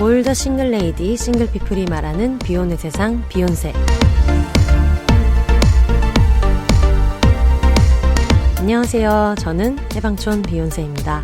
올 더 싱글 레이디, 싱글 피플이 말하는 비혼의 세상, 비욘세. 안녕하세요. 저는 해방촌 비욘세입니다.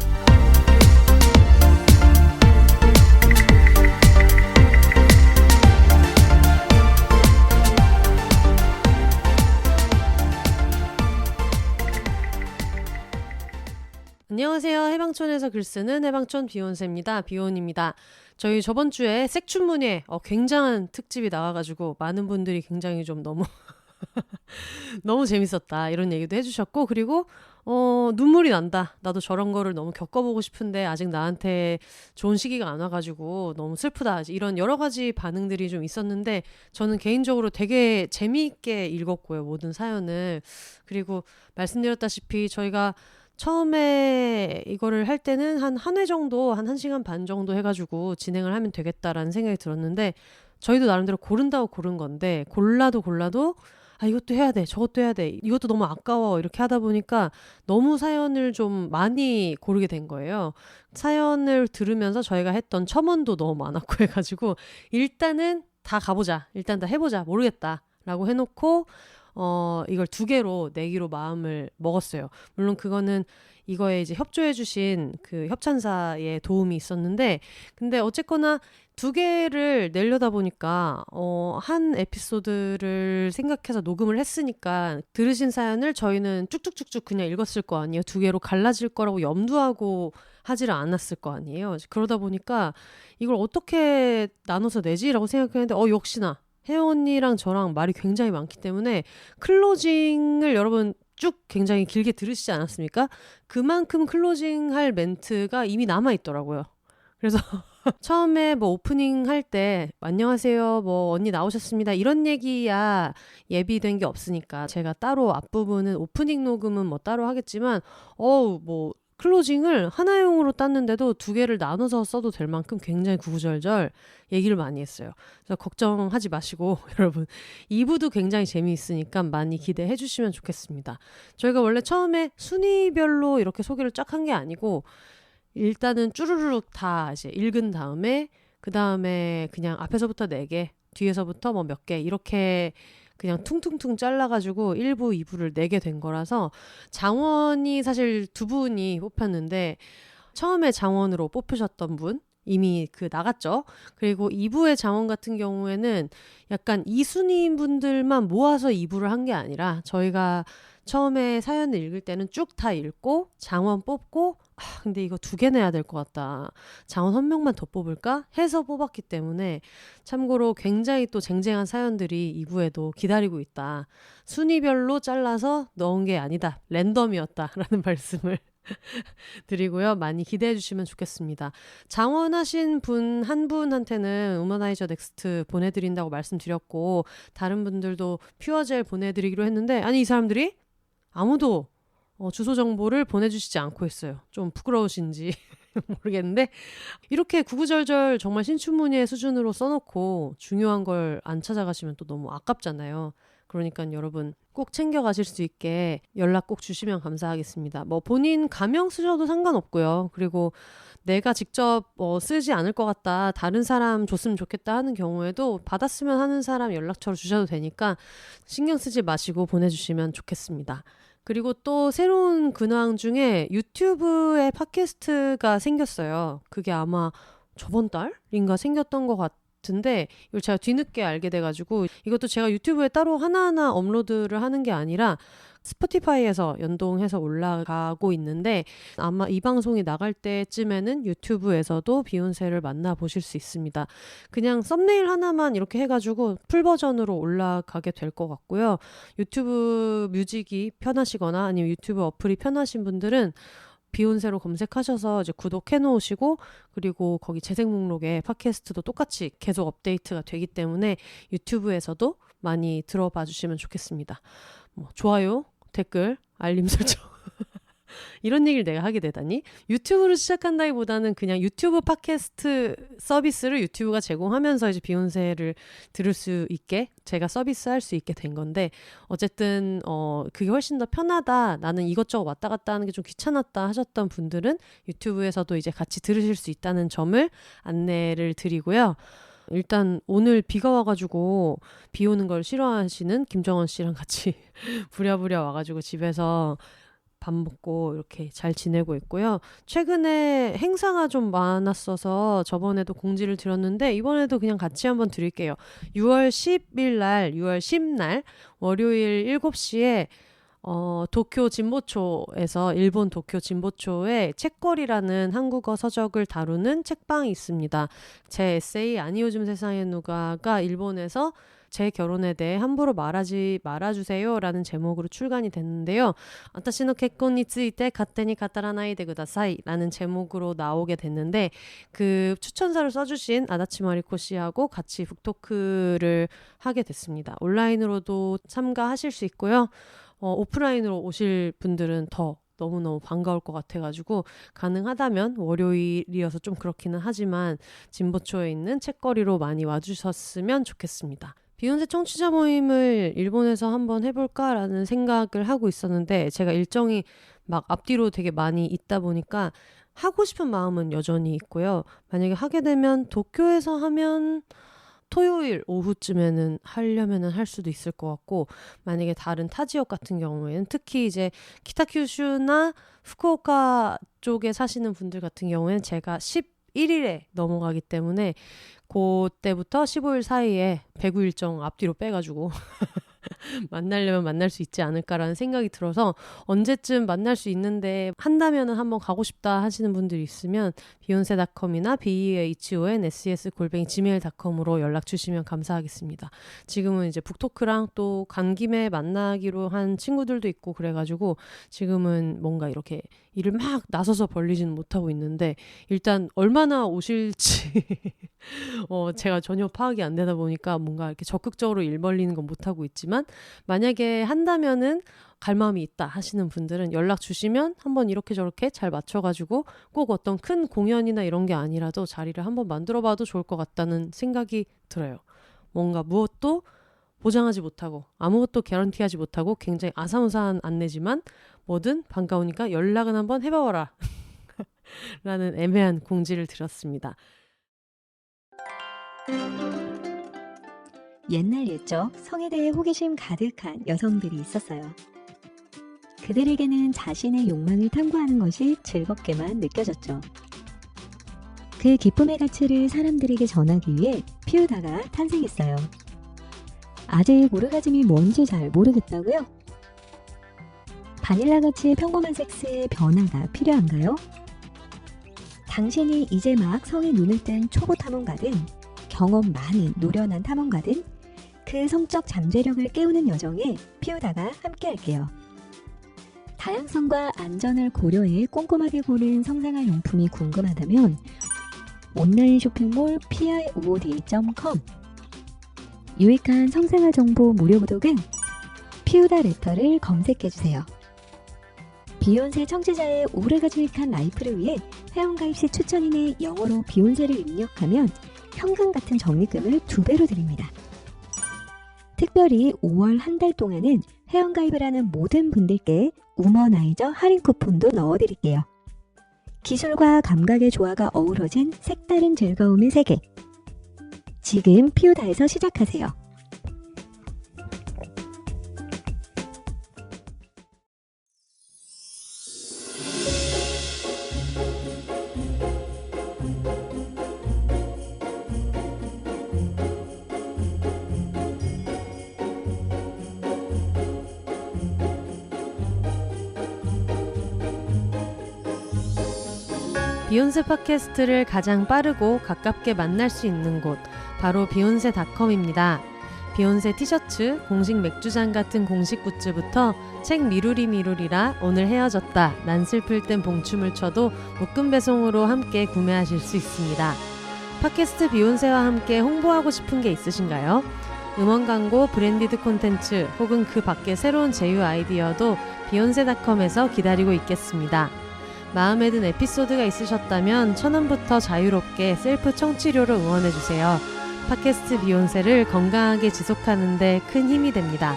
안녕하세요. 해방촌에서 글쓰는 해방촌 비욘세입니다. 비혼입니다. 저희 저번 주에 색춘문예 굉장한 특집이 나와가지고 많은 분들이 굉장히 좀 너무 너무 재밌었다 이런 얘기도 해주셨고, 그리고 눈물이 난다. 나도 저런 거를 너무 겪어보고 싶은데 아직 나한테 좋은 시기가 안 와가지고 너무 슬프다. 이런 여러 가지 반응들이 좀 있었는데 저는 개인적으로 되게 재미있게 읽었고요. 모든 사연을. 그리고 말씀드렸다시피 저희가 처음에 이거를 할 때는 한 회 정도, 한 1시간 반 정도 해가지고 진행을 하면 되겠다라는 생각이 들었는데, 저희도 나름대로 고른다고 고른 건데, 골라도 이것도 해야 돼, 저것도 해야 돼, 이것도 너무 아까워, 이렇게 하다 보니까 너무 사연을 좀 많이 고르게 된 거예요. 사연을 들으면서 저희가 했던 첨언도 너무 많았고 해가지고 일단은 다 가보자, 일단 다 해보자, 모르겠다 라고 해놓고 이걸 2개로 내기로 마음을 먹었어요. 물론 그거는 이거에 이제 협조해주신 그 협찬사의 도움이 있었는데, 근데 어쨌거나 2개를 내려다 보니까 한 에피소드를 생각해서 녹음을 했으니까 들으신 사연을 저희는 쭉쭉쭉쭉 그냥 읽었을 거 아니에요. 2개로 갈라질 거라고 염두하고 하지를 않았을 거 아니에요. 그러다 보니까 이걸 어떻게 나눠서 내지라고 생각했는데 역시나 혜영 언니랑 저랑 말이 굉장히 많기 때문에 클로징을 여러분 쭉 굉장히 길게 들으시지 않았습니까? 그만큼 클로징할 멘트가 이미 남아있더라고요. 그래서 처음에 오프닝 할 때 안녕하세요, 언니 나오셨습니다, 이런 얘기야 예비된 게 없으니까 제가 따로 앞부분은 오프닝 녹음은 따로 하겠지만 클로징을 하나용으로 땄는데도 2개를 나눠서 써도 될 만큼 굉장히 구구절절 얘기를 많이 했어요. 그래서 걱정하지 마시고 여러분 2부도 굉장히 재미있으니까 많이 기대해 주시면 좋겠습니다. 저희가 원래 처음에 순위별로 이렇게 소개를 쫙 한 게 아니고 일단은 쭈루루룩 다 이제 읽은 다음에 그 다음에 그냥 앞에서부터 4개, 뒤에서부터 몇 개 이렇게 그냥 퉁퉁퉁 잘라가지고 1부, 2부를 내게 된 거라서, 장원이 사실 2분이 뽑혔는데 처음에 장원으로 뽑히셨던 분 이미 나갔죠. 그리고 2부의 장원 같은 경우에는 약간 2순위인 분들만 모아서 2부를 한 게 아니라 저희가 처음에 사연을 읽을 때는 쭉 다 읽고 장원 뽑고 근데 이거 2개 내야 될 것 같다, 장원 1명만 더 뽑을까 해서 뽑았기 때문에 참고로 굉장히 또 쟁쟁한 사연들이 2부에도 기다리고 있다, 순위별로 잘라서 넣은 게 아니다, 랜덤이었다라는 말씀을 드리고요. 많이 기대해 주시면 좋겠습니다. 장원하신 분 한 분한테는 우머나이저 넥스트 보내드린다고 말씀드렸고, 다른 분들도 퓨어젤 보내드리기로 했는데 이 사람들이 아무도 주소 정보를 보내주시지 않고 있어요. 좀 부끄러우신지 모르겠는데, 이렇게 구구절절 정말 신춘문예 수준으로 써놓고 중요한 걸 안 찾아가시면 또 너무 아깝잖아요. 그러니까 여러분 꼭 챙겨가실 수 있게 연락 꼭 주시면 감사하겠습니다. 본인 가명 쓰셔도 상관없고요. 그리고 내가 직접 쓰지 않을 것 같다, 다른 사람 줬으면 좋겠다 하는 경우에도 받았으면 하는 사람 연락처로 주셔도 되니까 신경 쓰지 마시고 보내주시면 좋겠습니다. 그리고 또 새로운 근황 중에 유튜브에 팟캐스트가 생겼어요. 그게 아마 저번 달인가 생겼던 것 같은데 이걸 제가 뒤늦게 알게 돼가지고, 이것도 제가 유튜브에 따로 하나하나 업로드를 하는 게 아니라 스포티파이에서 연동해서 올라가고 있는데, 아마 이 방송이 나갈 때쯤에는 유튜브에서도 비욘세를 만나보실 수 있습니다. 그냥 썸네일 하나만 이렇게 해가지고 풀버전으로 올라가게 될 것 같고요. 유튜브 뮤직이 편하시거나 아니면 유튜브 어플이 편하신 분들은 비욘세로 검색하셔서 이제 구독해 놓으시고, 그리고 거기 재생 목록에 팟캐스트도 똑같이 계속 업데이트가 되기 때문에 유튜브에서도 많이 들어봐 주시면 좋겠습니다. 좋아요, 댓글, 알림 설정 이런 얘기를 내가 하게 되다니. 유튜브를 시작한다기보다는 그냥 유튜브 팟캐스트 서비스를 유튜브가 제공하면서 이제 비욘세를 들을 수 있게 제가 서비스할 수 있게 된 건데, 어쨌든 그게 훨씬 더 편하다, 나는 이것저것 왔다 갔다 하는 게 좀 귀찮았다 하셨던 분들은 유튜브에서도 이제 같이 들으실 수 있다는 점을 안내를 드리고요. 일단 오늘 비가 와가지고 비 오는 걸 싫어하시는 김정원 씨랑 같이 부랴부랴 와가지고 집에서 밥 먹고 이렇게 잘 지내고 있고요. 최근에 행사가 좀 많았어서 저번에도 공지를 드렸는데 이번에도 그냥 같이 한번 드릴게요. 6월 10일 날, 6월 10날 월요일 7시에 도쿄 진보초에서, 일본 도쿄 진보초에 책거리라는 한국어 서적을 다루는 책방이 있습니다. 제 에세이 아니 요즘 세상에 누가가 일본에서 제 결혼에 대해 함부로 말하지 말아주세요 라는 제목으로 출간이 됐는데요. 아타시노 결혼에ついて 勝手に語らないでください라는 제목으로 나오게 됐는데, 그 추천사를 써주신 아다치 마리코 씨하고 같이 북토크를 하게 됐습니다. 온라인으로도 참가하실 수 있고요. 오프라인으로 오실 분들은 더 너무너무 반가울 것 같아가지고 가능하다면 월요일이어서 좀 그렇기는 하지만 진보초에 있는 책거리로 많이 와주셨으면 좋겠습니다. 비욘세 청취자 모임을 일본에서 한번 해볼까라는 생각을 하고 있었는데 제가 일정이 막 앞뒤로 되게 많이 있다 보니까 하고 싶은 마음은 여전히 있고요. 만약에 하게 되면 도쿄에서 하면 토요일 오후쯤에는 하려면은 할 수도 있을 것 같고, 만약에 다른 타 지역 같은 경우에는 특히 이제 키타큐슈나 후쿠오카 쪽에 사시는 분들 같은 경우에는 제가 11일에 넘어가기 때문에 그때부터 15일 사이에 배구 일정 앞뒤로 빼가지고 만나려면 만날 수 있지 않을까라는 생각이 들어서, 언제쯤 만날 수 있는데 한다면은 한번 가고 싶다 하시는 분들이 있으면 비욘세.com이나 beonses@gmail.com으로 연락 주시면 감사하겠습니다. 지금은 이제 북토크랑 또 간 김에 만나기로 한 친구들도 있고 그래가지고 지금은 뭔가 이렇게 일을 막 나서서 벌리지는 못하고 있는데, 일단 얼마나 오실지 제가 전혀 파악이 안 되다 보니까 뭔가 이렇게 적극적으로 일 벌리는 건 못하고 있지만, 만약에 한다면은 갈 마음이 있다 하시는 분들은 연락 주시면 한번 이렇게 저렇게 잘 맞춰가지고 꼭 어떤 큰 공연이나 이런 게 아니라도 자리를 한번 만들어 봐도 좋을 것 같다는 생각이 들어요. 뭔가 무엇도 보장하지 못하고 아무것도 개런티하지 못하고 굉장히 아사무사한 안내지만 뭐든 반가우니까 연락은 한번 해봐라 라는 애매한 공지를 드렸습니다. 옛날 옛적 성에 대해 호기심 가득한 여성들이 있었어요. 그들에게는 자신의 욕망을 탐구하는 것이 즐겁게만 느껴졌죠. 그 기쁨의 가치를 사람들에게 전하기 위해 피우다가 탄생했어요. 아직 오르가즘이 뭔지 잘 모르겠다고요? 바닐라같이 평범한 섹스의 변화가 필요한가요? 당신이 이제 막 성에 눈을 뜬 초보 탐험가든 경험 많은 노련한 탐험가든 그 성적 잠재력을 깨우는 여정에 피우다가 함께 할게요. 다양성과 안전을 고려해 꼼꼼하게 고른 성생활 용품이 궁금하다면 온라인 쇼핑몰 piod.com, 유익한 성생활 정보 무료 구독은 피우다 레터를 검색해주세요. 비욘세 청취자의 오르가즘익한 라이프를 위해 회원가입 시 추천인의 영어로 비욘세를 입력하면 현금 같은 적립금을 2배로 드립니다. 특별히 5월 한 달 동안은 회원가입을 하는 모든 분들께 우머나이저 할인 쿠폰도 넣어드릴게요. 기술과 감각의 조화가 어우러진 색다른 즐거움의 세계. 지금 피우다에서 시작하세요. 비욘세 팟캐스트를 가장 빠르고 가깝게 만날 수 있는 곳, 바로 비욘세.com입니다. 비욘세 티셔츠, 공식 맥주잔 같은 공식 굿즈부터 책 미루리라 오늘 헤어졌다, 난 슬플 땐 봉춤을 춰도 묶음 배송으로 함께 구매하실 수 있습니다. 팟캐스트 비욘세와 함께 홍보하고 싶은 게 있으신가요? 음원 광고, 브랜디드 콘텐츠 혹은 그 밖의 새로운 제휴 아이디어도 비욘세닷컴에서 기다리고 있겠습니다. 마음에 든 에피소드가 있으셨다면 1,000원부터 자유롭게 셀프 청취료로 응원해주세요. 팟캐스트 비욘세를 건강하게 지속하는 데 큰 힘이 됩니다.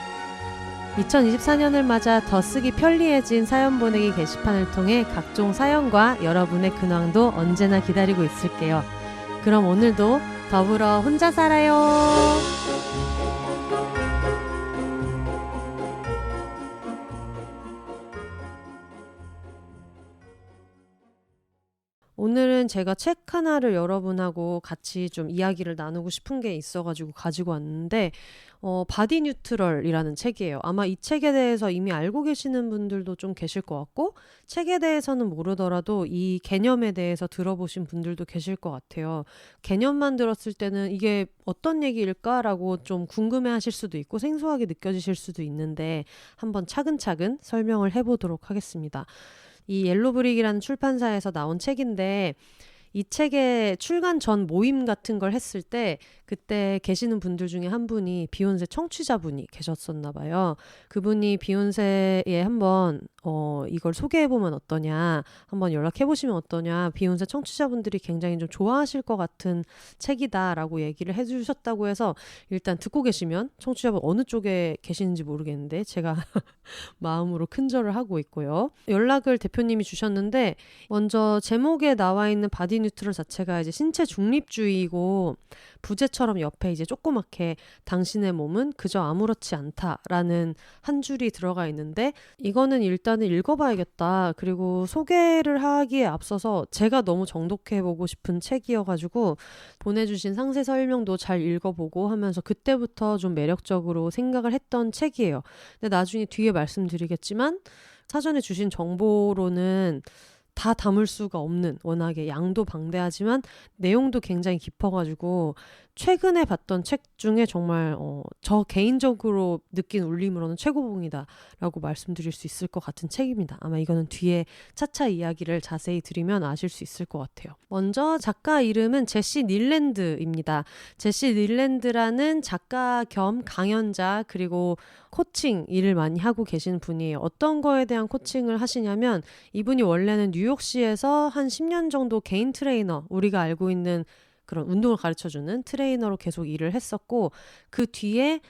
2024년을 맞아 더 쓰기 편리해진 사연 보내기 게시판을 통해 각종 사연과 여러분의 근황도 언제나 기다리고 있을게요. 그럼 오늘도 더불어 혼자 살아요. 오늘은 제가 책 하나를 여러분하고 같이 좀 이야기를 나누고 싶은 게 있어가지고 가지고 왔는데 바디 뉴트럴이라는 책이에요. 아마 이 책에 대해서 이미 알고 계시는 분들도 좀 계실 것 같고 책에 대해서는 모르더라도 이 개념에 대해서 들어보신 분들도 계실 것 같아요. 개념만 들었을 때는 이게 어떤 얘기일까라고 좀 궁금해하실 수도 있고 생소하게 느껴지실 수도 있는데 한번 차근차근 설명을 해보도록 하겠습니다. 이 옐로브릭이라는 출판사에서 나온 책인데 이 책의 출간 전 모임 같은 걸 했을 때 그때 계시는 분들 중에 한 분이 비욘세 청취자분이 계셨었나 봐요. 그분이 비욘세에 한번 이걸 소개해보면 어떠냐, 한번 연락해보시면 어떠냐, 비욘세 청취자분들이 굉장히 좀 좋아하실 것 같은 책이다라고 얘기를 해주셨다고 해서 일단 듣고 계시면 청취자분 어느 쪽에 계시는지 모르겠는데 제가 마음으로 큰절을 하고 있고요. 연락을 대표님이 주셨는데 먼저 제목에 나와 있는 바디 뉴트럴 자체가 이제 신체 중립주의고 부제처럼 옆에 이제 조그맣게 당신의 몸은 그저 아무렇지 않다라는 한 줄이 들어가 있는데 이거는 일단은 읽어봐야겠다. 그리고 소개를 하기에 앞서서 제가 너무 정독해보고 싶은 책이어가지고 보내주신 상세 설명도 잘 읽어보고 하면서 그때부터 좀 매력적으로 생각을 했던 책이에요. 근데 나중에 뒤에 말씀드리겠지만 사전에 주신 정보로는 다 담을 수가 없는 워낙에 양도 방대하지만 내용도 굉장히 깊어가지고 최근에 봤던 책 중에 정말 저 개인적으로 느낀 울림으로는 최고봉이다라고 말씀드릴 수 있을 것 같은 책입니다. 아마 이거는 뒤에 차차 이야기를 자세히 드리면 아실 수 있을 것 같아요. 먼저 작가 이름은 제시 닐랜드입니다. 제시 닐랜드라는 작가 겸 강연자 그리고 코칭 일을 많이 하고 계신 분이에요. 어떤 거에 대한 코칭을 하시냐면 이분이 원래는 뉴욕시에서 한 10년 정도 개인 트레이너, 우리가 알고 있는 그런 운동을 가르쳐주는 트레이너로 계속 일을 했었고 그 뒤에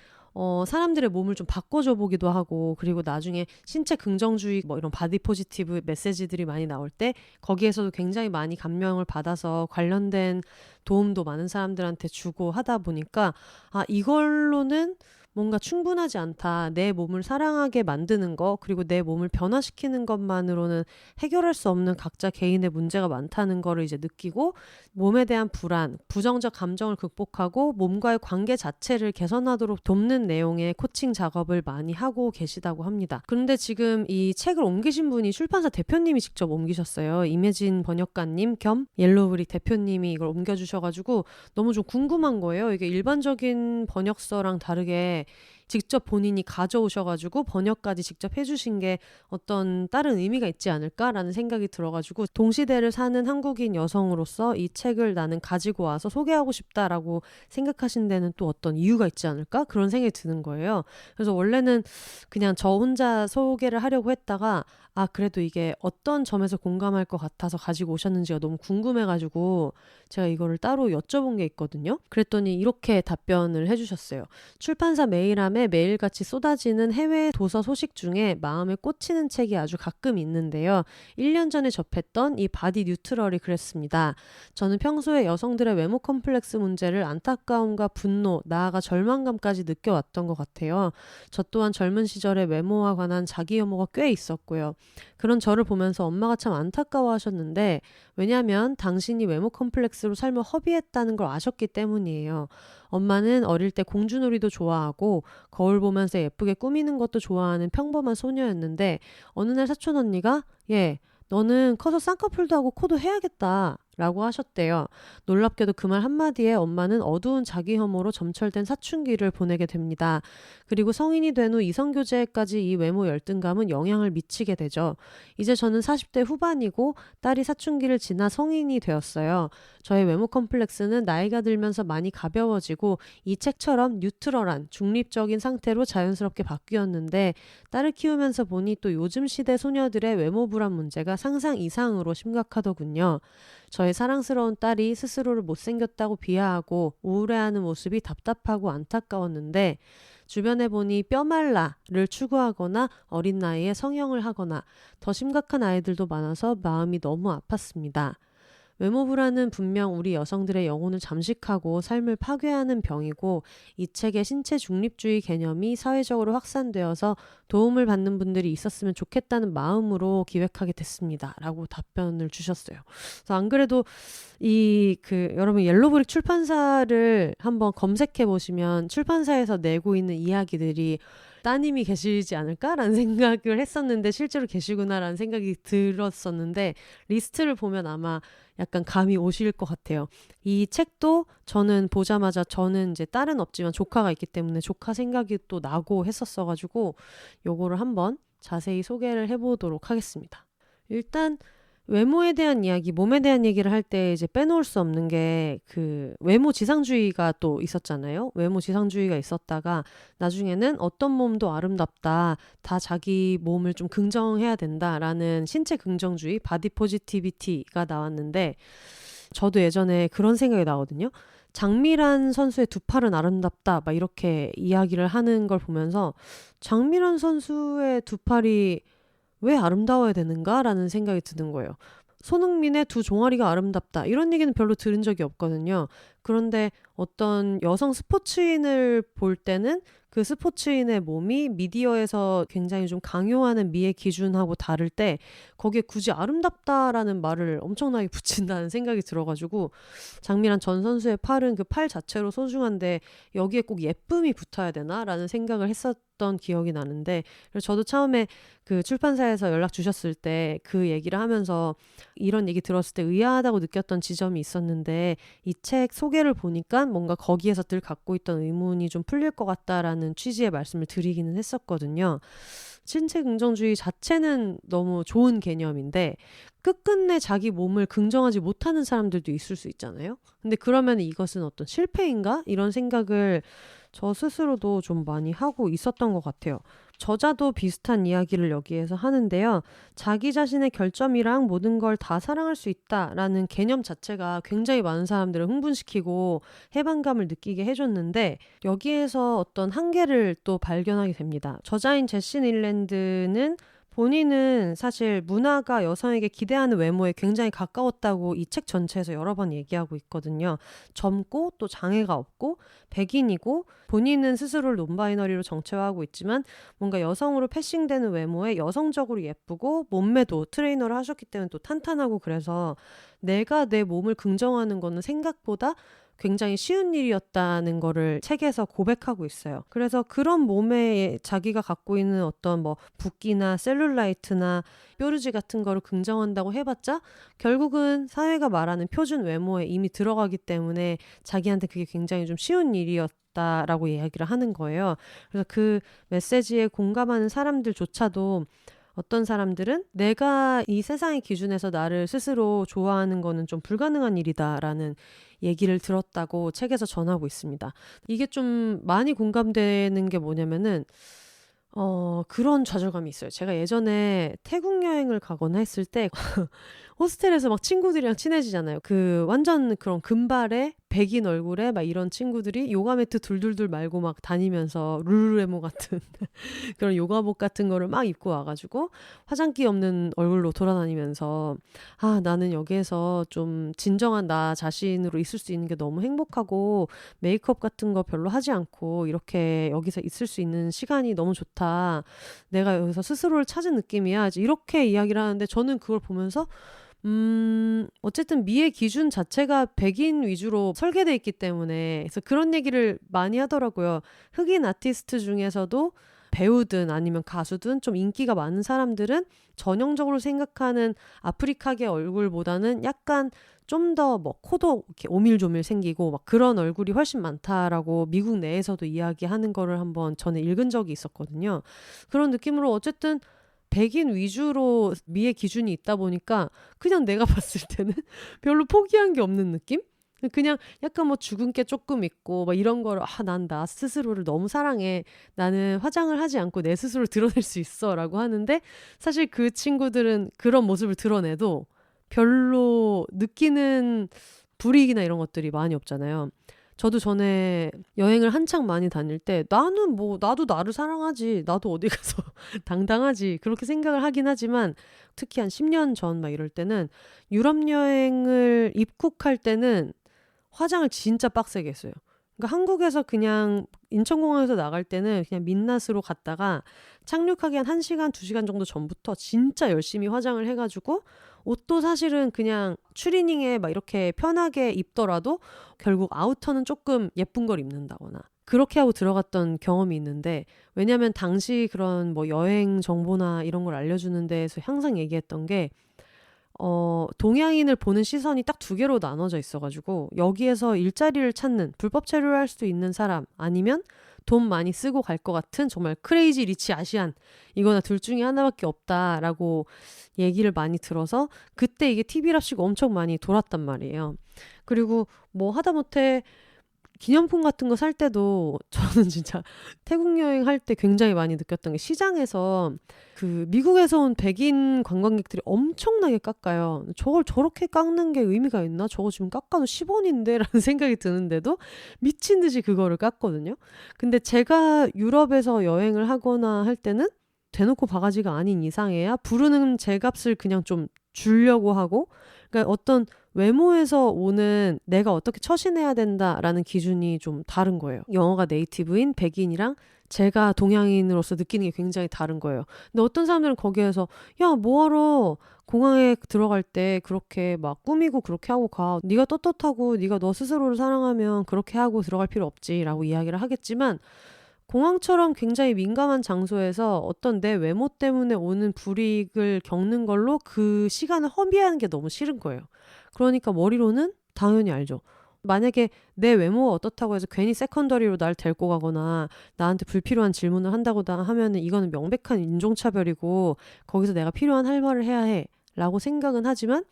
사람들의 몸을 좀 바꿔줘 보기도 하고 그리고 나중에 신체 긍정주의 뭐 이런 바디 포지티브 메시지들이 많이 나올 때 거기에서도 굉장히 많이 감명을 받아서 관련된 도움도 많은 사람들한테 주고 하다 보니까 이걸로는 뭔가 충분하지 않다. 내 몸을 사랑하게 만드는 거 그리고 내 몸을 변화시키는 것만으로는 해결할 수 없는 각자 개인의 문제가 많다는 거를 이제 느끼고 몸에 대한 불안, 부정적 감정을 극복하고 몸과의 관계 자체를 개선하도록 돕는 내용의 코칭 작업을 많이 하고 계시다고 합니다. 그런데 지금 이 책을 옮기신 분이 출판사 대표님이 직접 옮기셨어요. 임혜진 번역가님 겸 옐로우브릭 대표님이 이걸 옮겨주셔가지고 너무 좀 궁금한 거예요. 이게 일반적인 번역서랑 다르게 직접 본인이 가져오셔가지고 번역까지 직접 해주신 게 어떤 다른 의미가 있지 않을까라는 생각이 들어가지고 동시대를 사는 한국인 여성으로서 이 책을 나는 가지고 와서 소개하고 싶다라고 생각하신 데는 또 어떤 이유가 있지 않을까? 그런 생각이 드는 거예요. 그래서 원래는 그냥 저 혼자 소개를 하려고 했다가 그래도 이게 어떤 점에서 공감할 것 같아서 가지고 오셨는지가 너무 궁금해가지고 제가 이거를 따로 여쭤본 게 있거든요. 그랬더니 이렇게 답변을 해주셨어요. 출판사 메일함에 매일같이 쏟아지는 해외 도서 소식 중에 마음에 꽂히는 책이 아주 가끔 있는데요. 1년 전에 접했던 이 바디 뉴트럴이 그랬습니다. 저는 평소에 여성들의 외모 컴플렉스 문제를 안타까움과 분노, 나아가 절망감까지 느껴왔던 것 같아요. 저 또한 젊은 시절에 외모와 관한 자기 혐오가 꽤 있었고요. 그런 저를 보면서 엄마가 참 안타까워하셨는데 왜냐하면 당신이 외모 컴플렉스로 삶을 허비했다는 걸 아셨기 때문이에요. 엄마는 어릴 때 공주놀이도 좋아하고 거울 보면서 예쁘게 꾸미는 것도 좋아하는 평범한 소녀였는데 어느 날 사촌 언니가 너는 커서 쌍꺼풀도 하고 코도 해야겠다 라고 하셨대요. 놀랍게도 그 말 한마디에 엄마는 어두운 자기 혐오로 점철된 사춘기를 보내게 됩니다. 그리고 성인이 된 후 이성교제까지 이 외모 열등감은 영향을 미치게 되죠. 이제 저는 40대 후반이고 딸이 사춘기를 지나 성인이 되었어요. 저의 외모 컴플렉스는 나이가 들면서 많이 가벼워지고 이 책처럼 뉴트럴한 중립적인 상태로 자연스럽게 바뀌었는데 딸을 키우면서 보니 또 요즘 시대 소녀들의 외모 불안 문제가 상상 이상으로 심각하더군요. 저의 사랑스러운 딸이 스스로를 못생겼다고 비하하고 우울해하는 모습이 답답하고 안타까웠는데 주변에 보니 뼈말라를 추구하거나 어린 나이에 성형을 하거나 더 심각한 아이들도 많아서 마음이 너무 아팠습니다. 외모 불안은 분명 우리 여성들의 영혼을 잠식하고 삶을 파괴하는 병이고 이 책의 신체 중립주의 개념이 사회적으로 확산되어서 도움을 받는 분들이 있었으면 좋겠다는 마음으로 기획하게 됐습니다. 라고 답변을 주셨어요. 그래서 안 그래도 여러분 옐로브릭 출판사를 한번 검색해 보시면 출판사에서 내고 있는 이야기들이 따님이 계시지 않을까라는 생각을 했었는데 실제로 계시구나라는 생각이 들었었는데 리스트를 보면 아마 약간 감이 오실 것 같아요. 이 책도 저는 보자마자 저는 이제 딸은 없지만 조카가 있기 때문에 조카 생각이 또 나고 했었어가지고 요거를 한번 자세히 소개를 해보도록 하겠습니다. 일단 외모에 대한 이야기, 몸에 대한 얘기를 할 때 이제 빼놓을 수 없는 게 그 외모 지상주의가 또 있었잖아요. 외모 지상주의가 있었다가 나중에는 어떤 몸도 아름답다, 다 자기 몸을 좀 긍정해야 된다라는 신체 긍정주의, 바디 포지티비티가 나왔는데 저도 예전에 그런 생각이 나거든요. 장미란 선수의 두 팔은 아름답다, 막 이렇게 이야기를 하는 걸 보면서 장미란 선수의 두 팔이 왜 아름다워야 되는가라는 생각이 드는 거예요. 손흥민의 두 종아리가 아름답다. 이런 얘기는 별로 들은 적이 없거든요. 그런데 어떤 여성 스포츠인을 볼 때는 그 스포츠인의 몸이 미디어에서 굉장히 좀 강요하는 미의 기준하고 다를 때 거기에 굳이 아름답다라는 말을 엄청나게 붙인다는 생각이 들어가지고 장미란 전 선수의 팔은 그 팔 자체로 소중한데 여기에 꼭 예쁨이 붙어야 되나라는 생각을 했었던 기억이 나는데 그래서 저도 처음에 그 출판사에서 연락 주셨을 때 그 얘기를 하면서 이런 얘기 들었을 때 의아하다고 느꼈던 지점이 있었는데 이 책 소개를 보니까 뭔가 거기에서 늘 갖고 있던 의문이 좀 풀릴 것 같다라는 취지의 말씀을 드리기는 했었거든요. 신체 긍정주의 자체는 너무 좋은 개념인데 끝끝내 자기 몸을 긍정하지 못하는 사람들도 있을 수 있잖아요. 근데 그러면 이것은 어떤 실패인가? 이런 생각을 저 스스로도 좀 많이 하고 있었던 것 같아요. 저자도 비슷한 이야기를 여기에서 하는데요. 자기 자신의 결점이랑 모든 걸 다 사랑할 수 있다라는 개념 자체가 굉장히 많은 사람들을 흥분시키고 해방감을 느끼게 해줬는데 여기에서 어떤 한계를 또 발견하게 됩니다. 저자인 제시 닐랜드는 본인은 사실 문화가 여성에게 기대하는 외모에 굉장히 가까웠다고 이 책 전체에서 여러 번 얘기하고 있거든요. 젊고 또 장애가 없고 백인이고 본인은 스스로를 논바이너리로 정체화하고 있지만 뭔가 여성으로 패싱되는 외모에 여성적으로 예쁘고 몸매도 트레이너를 하셨기 때문에 또 탄탄하고 그래서 내가 내 몸을 긍정하는 거는 생각보다 굉장히 쉬운 일이었다는 거를 책에서 고백하고 있어요. 그래서 그런 몸에 자기가 갖고 있는 어떤 뭐 붓기나 셀룰라이트나 뾰루지 같은 거를 긍정한다고 해봤자 결국은 사회가 말하는 표준 외모에 이미 들어가기 때문에 자기한테 그게 굉장히 좀 쉬운 일이었다라고 이야기를 하는 거예요. 그래서 그 메시지에 공감하는 사람들조차도 어떤 사람들은 내가 이 세상의 기준에서 나를 스스로 좋아하는 거는 좀 불가능한 일이다라는 얘기를 들었다고 책에서 전하고 있습니다. 이게 좀 많이 공감되는 게 뭐냐면은 그런 좌절감이 있어요. 제가 예전에 태국 여행을 가거나 했을 때 호스텔에서 막 친구들이랑 친해지잖아요. 그 완전 그런 금발에 백인 얼굴에 막 이런 친구들이 요가 매트 둘둘둘 말고 막 다니면서 룰루레모 같은 그런 요가복 같은 거를 막 입고 와가지고 화장기 없는 얼굴로 돌아다니면서 아 나는 여기에서 좀 진정한 나 자신으로 있을 수 있는 게 너무 행복하고 메이크업 같은 거 별로 하지 않고 이렇게 여기서 있을 수 있는 시간이 너무 좋다. 내가 여기서 스스로를 찾은 느낌이야. 이렇게 이야기를 하는데 저는 그걸 보면서 어쨌든 미의 기준 자체가 백인 위주로 설계돼 있기 때문에 그래서 그런 얘기를 많이 하더라고요. 흑인 아티스트 중에서도 배우든 아니면 가수든 좀 인기가 많은 사람들은 전형적으로 생각하는 아프리카계 얼굴보다는 약간 좀 더 뭐 코도 이렇게 오밀조밀 생기고 막 그런 얼굴이 훨씬 많다라고 미국 내에서도 이야기하는 거를 한번 전에 읽은 적이 있었거든요. 그런 느낌으로 어쨌든 백인 위주로 미의 기준이 있다 보니까 그냥 내가 봤을 때는 별로 포기한 게 없는 느낌? 그냥 약간 뭐 죽은 게 조금 있고 막 이런 거를 난 나 스스로를 너무 사랑해. 나는 화장을 하지 않고 내 스스로를 드러낼 수 있어라고 하는데 사실 그 친구들은 그런 모습을 드러내도 별로 느끼는 불이익이나 이런 것들이 많이 없잖아요. 저도 전에 여행을 한창 많이 다닐 때 나도 나를 사랑하지. 나도 어디 가서 당당하지. 그렇게 생각을 하긴 하지만 특히 한 10년 전 막 이럴 때는 유럽 여행을 입국할 때는 화장을 진짜 빡세게 했어요. 그러니까 한국에서 그냥 인천공항에서 나갈 때는 그냥 민낯으로 갔다가 착륙하기 한 1시간, 2시간 정도 전부터 진짜 열심히 화장을 해가지고 옷도 사실은 그냥 추리닝에 막 이렇게 편하게 입더라도 결국 아우터는 조금 예쁜 걸 입는다거나 그렇게 하고 들어갔던 경험이 있는데 왜냐면 당시 그런 뭐 여행 정보나 이런 걸 알려주는 데에서 항상 얘기했던 게 동양인을 보는 시선이 딱 두 개로 나눠져 있어가지고 여기에서 일자리를 찾는 불법 체류를 할 수 있는 사람 아니면 돈 많이 쓰고 갈 것 같은 정말 크레이지 리치 아시안 이거나 둘 중에 하나밖에 없다라고 얘기를 많이 들어서 그때 이게 TV랍시고 엄청 많이 돌았단 말이에요. 그리고 뭐 하다못해 기념품 같은 거 살 때도 저는 진짜 태국 여행할 때 굉장히 많이 느꼈던 게 시장에서 그 미국에서 온 백인 관광객들이 엄청나게 깎아요. 저걸 저렇게 깎는 게 의미가 있나? 저거 지금 깎아도 10원인데? 라는 생각이 드는데도 미친 듯이 그거를 깎거든요. 근데 제가 유럽에서 여행을 하거나 할 때는 대놓고 바가지가 아닌 이상해야 부르는 제 값을 그냥 좀 주려고 하고 그러니까 어떤 외모에서 오는 내가 어떻게 처신해야 된다라는 기준이 좀 다른 거예요. 영어가 네이티브인 백인이랑 제가 동양인으로서 느끼는 게 굉장히 다른 거예요. 근데 어떤 사람들은 거기에서 야 뭐하러 공항에 들어갈 때 그렇게 막 꾸미고 그렇게 하고 가. 네가 떳떳하고 네가 너 스스로를 사랑하면 그렇게 하고 들어갈 필요 없지라고 이야기를 하겠지만 공항처럼 굉장히 민감한 장소에서 어떤 내 외모 때문에 오는 불이익을 겪는 걸로 그 시간을 허비하는 게 너무 싫은 거예요. 그러니까 머리로는 당연히 알죠. 만약에 내 외모가 어떻다고 해서 괜히 세컨더리로 날 데리고 가거나 나한테 불필요한 질문을 한다고 하면은 이거는 명백한 인종차별이고 거기서 내가 필요한 할 말을 해야 해 라고 생각은 하지만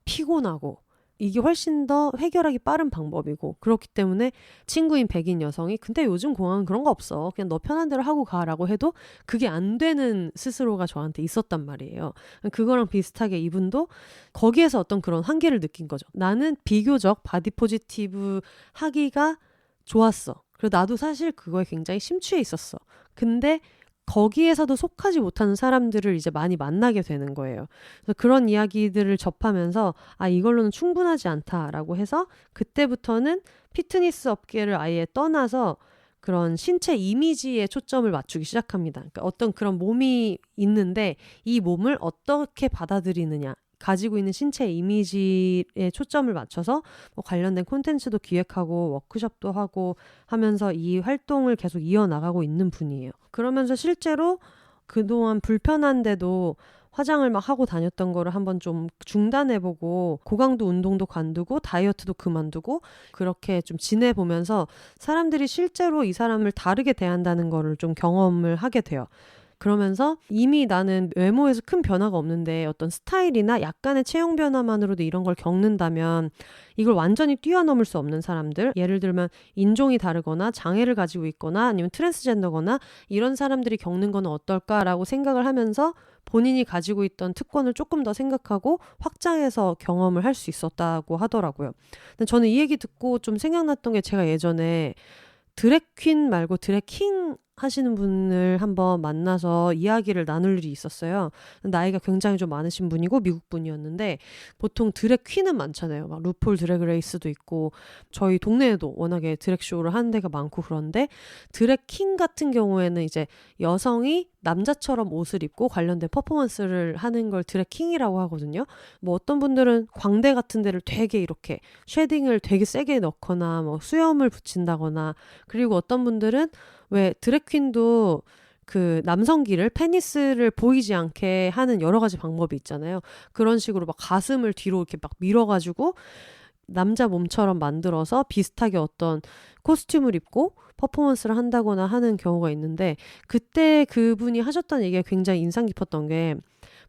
피곤하고 이게 훨씬 더 해결하기 빠른 방법이고 그렇기 때문에 친구인 백인 여성이 근데 요즘 공항은 그런 거 없어. 그냥 너 편한 대로 하고 가라고 해도 그게 안 되는 스스로가 저한테 있었단 말이에요. 그거랑 비슷하게 이분도 거기에서 어떤 그런 한계를 느낀 거죠. 나는 비교적 바디 포지티브 하기가 좋았어. 그리고 나도 사실 그거에 굉장히 심취해 있었어. 근데 거기에서도 속하지 못하는 사람들을 이제 많이 만나게 되는 거예요. 그래서 그런 이야기들을 접하면서 이걸로는 충분하지 않다라고 해서 그때부터는 피트니스 업계를 아예 떠나서 그런 신체 이미지에 초점을 맞추기 시작합니다. 그러니까 어떤 그런 몸이 있는데 이 몸을 어떻게 받아들이느냐 가지고 있는 신체 이미지에 초점을 맞춰서 뭐 관련된 콘텐츠도 기획하고 워크숍도 하고 하면서 이 활동을 계속 이어나가고 있는 분이에요. 그러면서 실제로 그동안 불편한데도 화장을 막 하고 다녔던 거를 한번 좀 중단해보고 고강도 운동도 관두고 다이어트도 그만두고 그렇게 좀 지내보면서 사람들이 실제로 이 사람을 다르게 대한다는 거를 좀 경험을 하게 돼요. 그러면서 이미 나는 외모에서 큰 변화가 없는데 어떤 스타일이나 약간의 체형 변화만으로도 이런 걸 겪는다면 이걸 완전히 뛰어넘을 수 없는 사람들, 예를 들면 인종이 다르거나 장애를 가지고 있거나 아니면 트랜스젠더거나 이런 사람들이 겪는 건 어떨까라고 생각을 하면서 본인이 가지고 있던 특권을 조금 더 생각하고 확장해서 경험을 할 수 있었다고 하더라고요. 근데 저는 이 얘기 듣고 좀 생각났던 게 제가 예전에 드래퀸 말고 드래킹 하시는 분을 한번 만나서 이야기를 나눌 일이 있었어요. 나이가 굉장히 좀 많으신 분이고 미국 분이었는데 보통 드랙 퀸은 많잖아요. 막 루폴 드래그 레이스도 있고 저희 동네에도 워낙에 드랙 쇼를 하는 데가 많고 그런데 드랙 킹 같은 경우에는 이제 여성이 남자처럼 옷을 입고 관련된 퍼포먼스를 하는 걸 드랙 킹이라고 하거든요. 뭐 어떤 분들은 광대 같은 데를 되게 이렇게 쉐딩을 되게 세게 넣거나 뭐 수염을 붙인다거나 그리고 어떤 분들은 왜 드래퀸도 그 남성기를 페니스를 보이지 않게 하는 여러 가지 방법이 있잖아요. 그런 식으로 막 가슴을 뒤로 이렇게 막 밀어가지고 남자 몸처럼 만들어서 비슷하게 어떤 코스튬을 입고 퍼포먼스를 한다거나 하는 경우가 있는데 그때 그분이 하셨던 얘기가 굉장히 인상 깊었던 게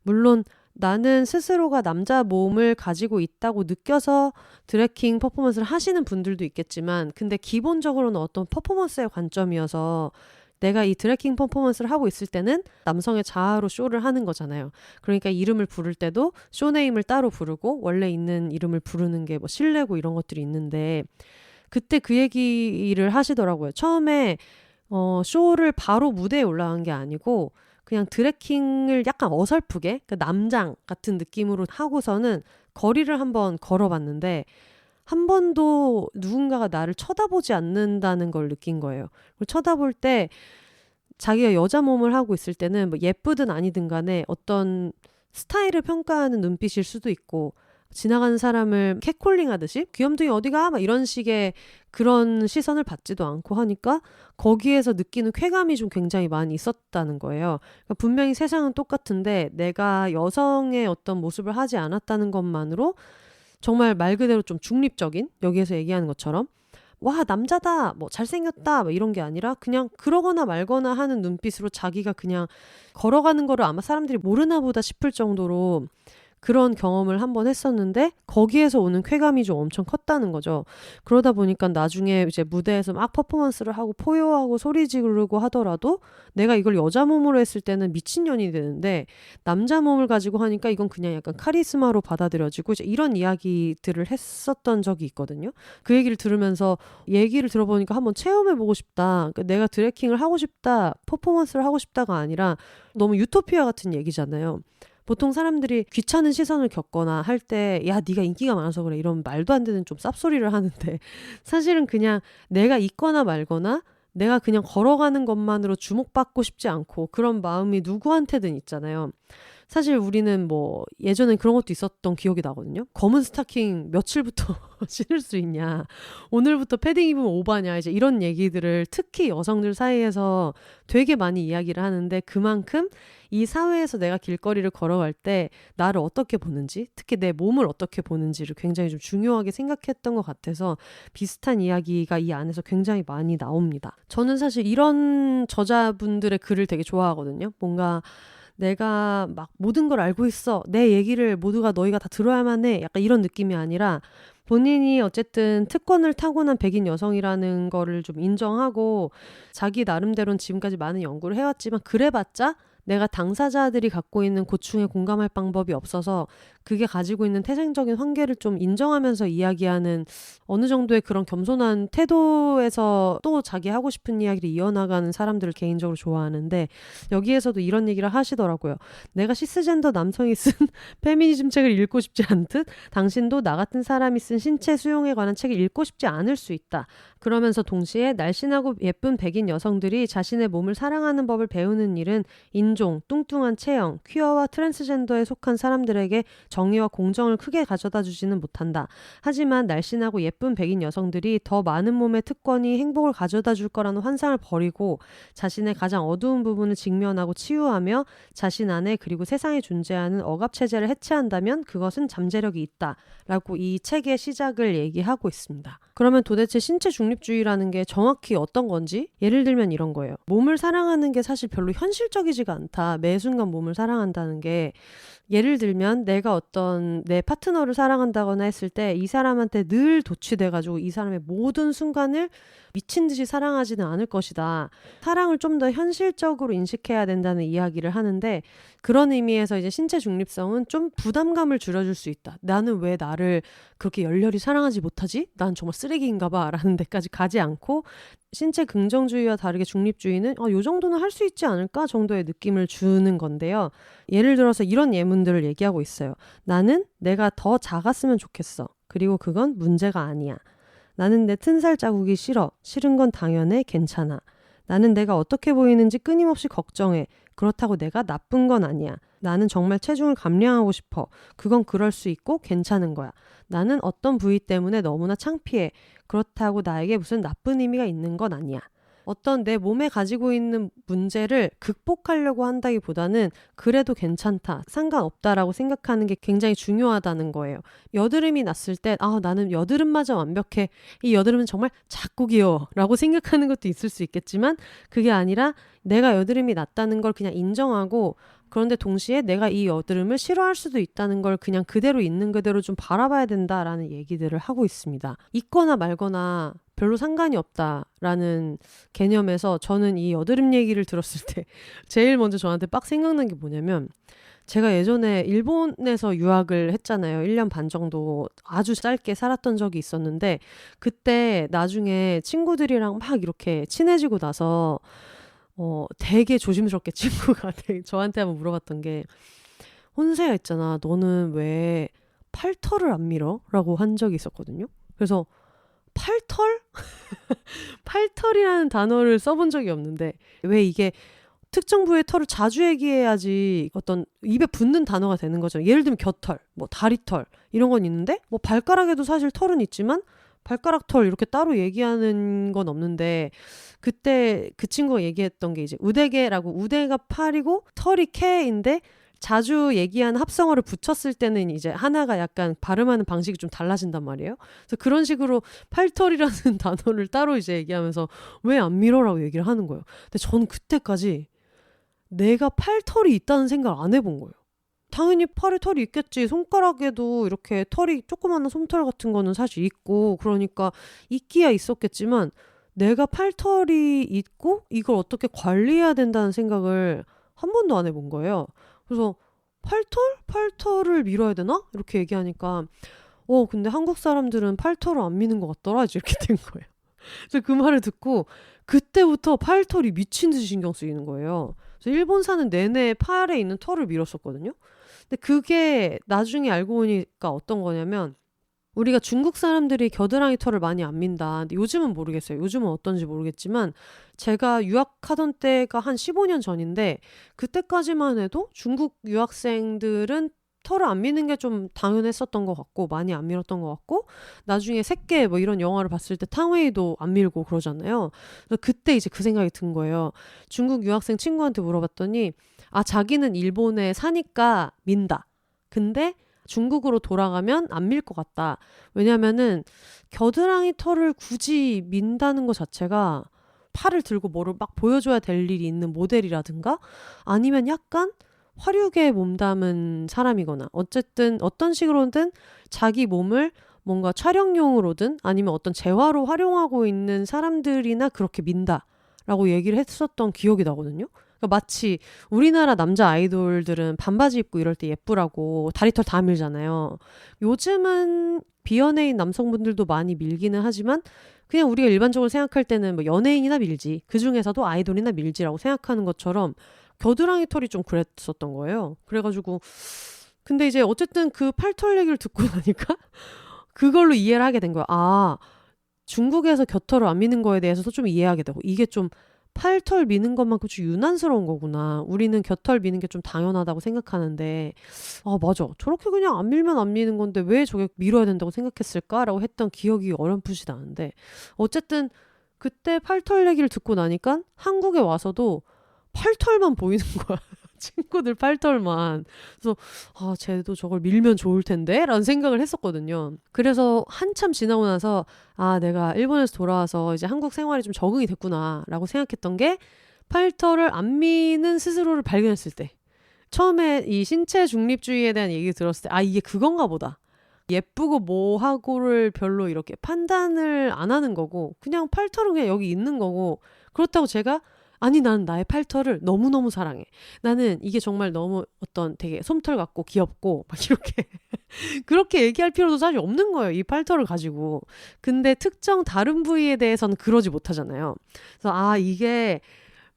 물론 나는 스스로가 남자 몸을 가지고 있다고 느껴서 드래킹 퍼포먼스를 하시는 분들도 있겠지만 근데 기본적으로는 어떤 퍼포먼스의 관점이어서 내가 이 드래킹 퍼포먼스를 하고 있을 때는 남성의 자아로 쇼를 하는 거잖아요. 그러니까 이름을 부를 때도 쇼네임을 따로 부르고 원래 있는 이름을 부르는 게 뭐 실례고 이런 것들이 있는데 그때 그 얘기를 하시더라고요. 처음에 쇼를 바로 무대에 올라간 게 아니고 그냥 드래킹을 약간 어설프게 그러니까 남장 같은 느낌으로 하고서는 거리를 한번 걸어봤는데 한 번도 누군가가 나를 쳐다보지 않는다는 걸 느낀 거예요. 쳐다볼 때 자기가 여자 몸을 하고 있을 때는 뭐 예쁘든 아니든 간에 어떤 스타일을 평가하는 눈빛일 수도 있고 지나가는 사람을 캣콜링 하듯이 귀염둥이 어디가? 막 이런 식의 그런 시선을 받지도 않고 하니까 거기에서 느끼는 쾌감이 좀 굉장히 많이 있었다는 거예요. 그러니까 분명히 세상은 똑같은데 내가 여성의 어떤 모습을 하지 않았다는 것만으로 정말 말 그대로 좀 중립적인 여기에서 얘기하는 것처럼 와 남자다 뭐 잘생겼다 뭐 이런 게 아니라 그냥 그러거나 말거나 하는 눈빛으로 자기가 그냥 걸어가는 거를 아마 사람들이 모르나 보다 싶을 정도로 그런 경험을 한번 했었는데 거기에서 오는 쾌감이 좀 엄청 컸다는 거죠. 그러다 보니까 나중에 이제 무대에서 막 퍼포먼스를 하고 포효하고 소리 지르고 하더라도 내가 이걸 여자 몸으로 했을 때는 미친년이 되는데 남자 몸을 가지고 하니까 이건 그냥 약간 카리스마로 받아들여지고 이제 이런 이야기들을 했었던 적이 있거든요. 그 얘기를 들으면서 얘기를 들어보니까 한번 체험해보고 싶다. 그러니까 내가 드래킹을 하고 싶다, 퍼포먼스를 하고 싶다가 아니라 너무 유토피아 같은 얘기잖아요. 보통 사람들이 귀찮은 시선을 겪거나 할 때 야 네가 인기가 많아서 그래 이런 말도 안 되는 좀 쌉소리를 하는데 사실은 그냥 내가 있거나 말거나 내가 그냥 걸어가는 것만으로 주목받고 싶지 않고 그런 마음이 누구한테든 있잖아요. 사실 우리는 뭐 예전엔 그런 것도 있었던 기억이 나거든요. 검은 스타킹 며칠부터 신을 수 있냐. 오늘부터 패딩 입으면 오바냐. 이제 이런 얘기들을 특히 여성들 사이에서 되게 많이 이야기를 하는데 그만큼 이 사회에서 내가 길거리를 걸어갈 때 나를 어떻게 보는지 특히 내 몸을 어떻게 보는지를 굉장히 좀 중요하게 생각했던 것 같아서 비슷한 이야기가 이 안에서 굉장히 많이 나옵니다. 저는 사실 이런 저자분들의 글을 되게 좋아하거든요. 뭔가 내가 막 모든 걸 알고 있어. 내 얘기를 모두가 너희가 다 들어야만 해. 약간 이런 느낌이 아니라 본인이 어쨌든 특권을 타고난 백인 여성이라는 거를 좀 인정하고 자기 나름대로는 지금까지 많은 연구를 해왔지만 그래봤자 내가 당사자들이 갖고 있는 고충에 공감할 방법이 없어서 그게 가지고 있는 태생적인 한계를 좀 인정하면서 이야기하는 어느 정도의 그런 겸손한 태도에서 또 자기 하고 싶은 이야기를 이어나가는 사람들을 개인적으로 좋아하는데 여기에서도 이런 얘기를 하시더라고요. 내가 시스젠더 남성이 쓴 페미니즘 책을 읽고 싶지 않듯 당신도 나 같은 사람이 쓴 신체 수용에 관한 책을 읽고 싶지 않을 수 있다. 그러면서 동시에 날씬하고 예쁜 백인 여성들이 자신의 몸을 사랑하는 법을 배우는 일은 인종, 뚱뚱한 체형, 퀴어와 트랜스젠더에 속한 사람들에게 정의와 공정을 크게 가져다 주지는 못한다. 하지만 날씬하고 예쁜 백인 여성들이 더 많은 몸의 특권이 행복을 가져다 줄 거라는 환상을 버리고 자신의 가장 어두운 부분을 직면하고 치유하며 자신 안에 그리고 세상에 존재하는 억압체제를 해체한다면 그것은 잠재력이 있다. 라고 이 책의 시작을 얘기하고 있습니다. 그러면 도대체 신체 중립주의라는 게 정확히 어떤 건지? 예를 들면 이런 거예요. 몸을 사랑하는 게 사실 별로 현실적이지가 않다. 매 순간 몸을 사랑한다는 게 예를 들면 내가 어떤 내 파트너를 사랑한다거나 했을 때 이 사람한테 늘 도취돼가지고 이 사람의 모든 순간을 미친 듯이 사랑하지는 않을 것이다. 사랑을 좀 더 현실적으로 인식해야 된다는 이야기를 하는데 그런 의미에서 이제 신체 중립성은 좀 부담감을 줄여줄 수 있다. 나는 왜 나를 그렇게 열렬히 사랑하지 못하지? 난 정말 쓰레기인가 봐 라는 데까지 가지 않고 신체 긍정주의와 다르게 중립주의는 요 정도는 할 수 있지 않을까 정도의 느낌을 주는 건데요. 예를 들어서 이런 예문들을 얘기하고 있어요. 나는 내가 더 작았으면 좋겠어. 그리고 그건 문제가 아니야. 나는 내 튼살 자국이 싫어. 싫은 건 당연해. 괜찮아. 나는 내가 어떻게 보이는지 끊임없이 걱정해. 그렇다고 내가 나쁜 건 아니야. 나는 정말 체중을 감량하고 싶어. 그건 그럴 수 있고 괜찮은 거야. 나는 어떤 부위 때문에 너무나 창피해. 그렇다고 나에게 무슨 나쁜 의미가 있는 건 아니야. 어떤 내 몸에 가지고 있는 문제를 극복하려고 한다기보다는 그래도 괜찮다, 상관없다라고 생각하는 게 굉장히 중요하다는 거예요. 여드름이 났을 때 나는 여드름마저 완벽해. 이 여드름은 정말 작곡이요 라고 생각하는 것도 있을 수 있겠지만 그게 아니라 내가 여드름이 났다는 걸 그냥 인정하고 그런데 동시에 내가 이 여드름을 싫어할 수도 있다는 걸 그냥 그대로 있는 그대로 좀 바라봐야 된다라는 얘기들을 하고 있습니다. 있거나 말거나 별로 상관이 없다라는 개념에서 저는 이 여드름 얘기를 들었을 때 제일 먼저 저한테 빡 생각난 게 뭐냐면 제가 예전에 일본에서 유학을 했잖아요. 1년 반 정도 아주 짧게 살았던 적이 있었는데 그때 나중에 친구들이랑 막 이렇게 친해지고 나서 되게 조심스럽게 친구가 저한테 한번 물어봤던 게 혼세야 있잖아. 너는 왜 팔털을 안 밀어? 라고 한 적이 있었거든요. 그래서 팔털? 팔털이라는 단어를 써본 적이 없는데 왜 이게 특정 부위의 털을 자주 얘기해야지 어떤 입에 붙는 단어가 되는 거죠. 예를 들면 겨털, 뭐 다리털 이런 건 있는데 뭐 발가락에도 사실 털은 있지만 발가락 털 이렇게 따로 얘기하는 건 없는데 그때 그 친구가 얘기했던 게 이제 우대개라고 우대가 팔이고 털이 개인데 자주 얘기하는 합성어를 붙였을 때는 이제 하나가 약간 발음하는 방식이 좀 달라진단 말이에요. 그래서 그런 식으로 팔털이라는 단어를 따로 이제 얘기하면서 왜 안 밀어라고 얘기를 하는 거예요. 근데 저는 그때까지 내가 팔털이 있다는 생각을 안 해본 거예요. 당연히 팔에 털이 있겠지. 손가락에도 이렇게 털이 조그마한 솜털 같은 거는 사실 있고 그러니까 있기야 있었겠지만 내가 팔털이 있고 이걸 어떻게 관리해야 된다는 생각을 한 번도 안 해본 거예요. 그래서 팔털을 밀어야 되나? 이렇게 얘기하니까 근데 한국 사람들은 팔털을 안 미는 것 같더라. 이렇게 된 거예요. 그래서 그 말을 듣고 그때부터 팔털이 미친 듯이 신경 쓰이는 거예요. 그래서 일본 사는 내내 팔에 있는 털을 밀었었거든요. 근데 그게 나중에 알고 보니까 어떤 거냐면 우리가 중국 사람들이 겨드랑이 털을 많이 안 민다. 근데 요즘은 모르겠어요. 요즘은 어떤지 모르겠지만 제가 유학하던 때가 한 15년 전인데 그때까지만 해도 중국 유학생들은 털을 안 미는 게 좀 당연했었던 것 같고 많이 안 밀었던 것 같고 나중에 새끼 뭐 이런 영화를 봤을 때 탕웨이도 안 밀고 그러잖아요. 그래서 그때 이제 그 생각이 든 거예요. 중국 유학생 친구한테 물어봤더니 자기는 일본에 사니까 민다. 근데 중국으로 돌아가면 안 밀 것 같다. 왜냐면은 겨드랑이 털을 굳이 민다는 것 자체가 팔을 들고 뭐를 막 보여줘야 될 일이 있는 모델이라든가 아니면 약간 화류계에 몸담은 사람이거나 어쨌든 어떤 식으로든 자기 몸을 뭔가 촬영용으로든 아니면 어떤 재화로 활용하고 있는 사람들이나 그렇게 민다라고 얘기를 했었던 기억이 나거든요. 그러니까 마치 우리나라 남자 아이돌들은 반바지 입고 이럴 때 예쁘라고 다리털 다 밀잖아요. 요즘은 비연예인 남성분들도 많이 밀기는 하지만 그냥 우리가 일반적으로 생각할 때는 뭐 연예인이나 밀지 그중에서도 아이돌이나 밀지라고 생각하는 것처럼 겨드랑이 털이 좀 그랬었던 거예요. 그래가지고 근데 이제 어쨌든 그 팔털 얘기를 듣고 나니까 그걸로 이해를 하게 된 거야. 중국에서 겨털을 안 미는 거에 대해서도 좀 이해하게 되고 이게 좀 팔털 미는 것만큼 좀 유난스러운 거구나. 우리는 겨털 미는 게 좀 당연하다고 생각하는데 맞아. 저렇게 그냥 안 밀면 안 미는 건데 왜 저게 밀어야 된다고 생각했을까라고 했던 기억이 어렴풋이 나는데 어쨌든 그때 팔털 얘기를 듣고 나니까 한국에 와서도 팔털만 보이는 거야. 친구들 팔털만. 그래서 쟤도 저걸 밀면 좋을 텐데 라는 생각을 했었거든요. 그래서 한참 지나고 나서 내가 일본에서 돌아와서 이제 한국 생활이 좀 적응이 됐구나 라고 생각했던 게 팔털을 안 미는 스스로를 발견했을 때 처음에 이 신체 중립주의에 대한 얘기 들었을 때 이게 그건가 보다. 예쁘고 뭐하고를 별로 이렇게 판단을 안 하는 거고 그냥 팔털은 그냥 여기 있는 거고 그렇다고 제가 나는 나의 팔털을 너무너무 사랑해. 나는 이게 정말 너무 어떤 되게 솜털 같고 귀엽고 막 이렇게 그렇게 얘기할 필요도 사실 없는 거예요. 이 팔털을 가지고. 근데 특정 다른 부위에 대해서는 그러지 못하잖아요. 그래서 이게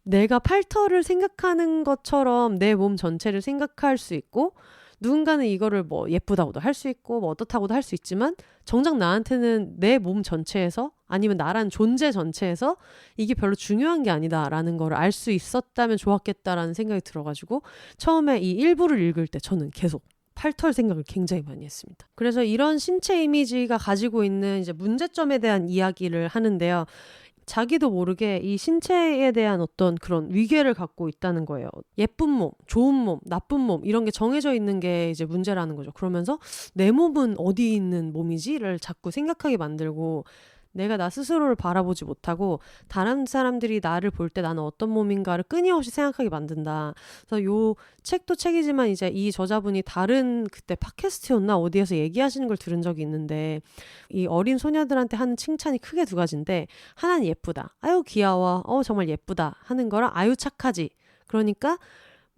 내가 팔털을 생각하는 것처럼 내 몸 전체를 생각할 수 있고 누군가는 이거를 뭐 예쁘다고도 할 수 있고 뭐 어떻다고도 할 수 있지만 정작 나한테는 내 몸 전체에서 아니면 나란 존재 전체에서 이게 별로 중요한 게 아니다라는 걸 알 수 있었다면 좋았겠다라는 생각이 들어가지고 처음에 이 일부를 읽을 때 저는 계속 팔털 생각을 굉장히 많이 했습니다. 그래서 이런 신체 이미지가 가지고 있는 이제 문제점에 대한 이야기를 하는데요. 자기도 모르게 이 신체에 대한 어떤 그런 위계를 갖고 있다는 거예요. 예쁜 몸, 좋은 몸, 나쁜 몸 이런 게 정해져 있는 게 이제 문제라는 거죠. 그러면서 내 몸은 어디 있는 몸이지를 자꾸 생각하게 만들고 내가 나 스스로를 바라보지 못하고 다른 사람들이 나를 볼 때 나는 어떤 몸인가를 끊임없이 생각하게 만든다. 그래서 요 책도 책이지만 이제 이 저자분이 다른 그때 팟캐스트였나 어디에서 얘기하시는 걸 들은 적이 있는데 이 어린 소녀들한테 하는 칭찬이 크게 두 가지인데 하나는 예쁘다. 아유 귀여워. 정말 예쁘다 하는 거랑 아유 착하지. 그러니까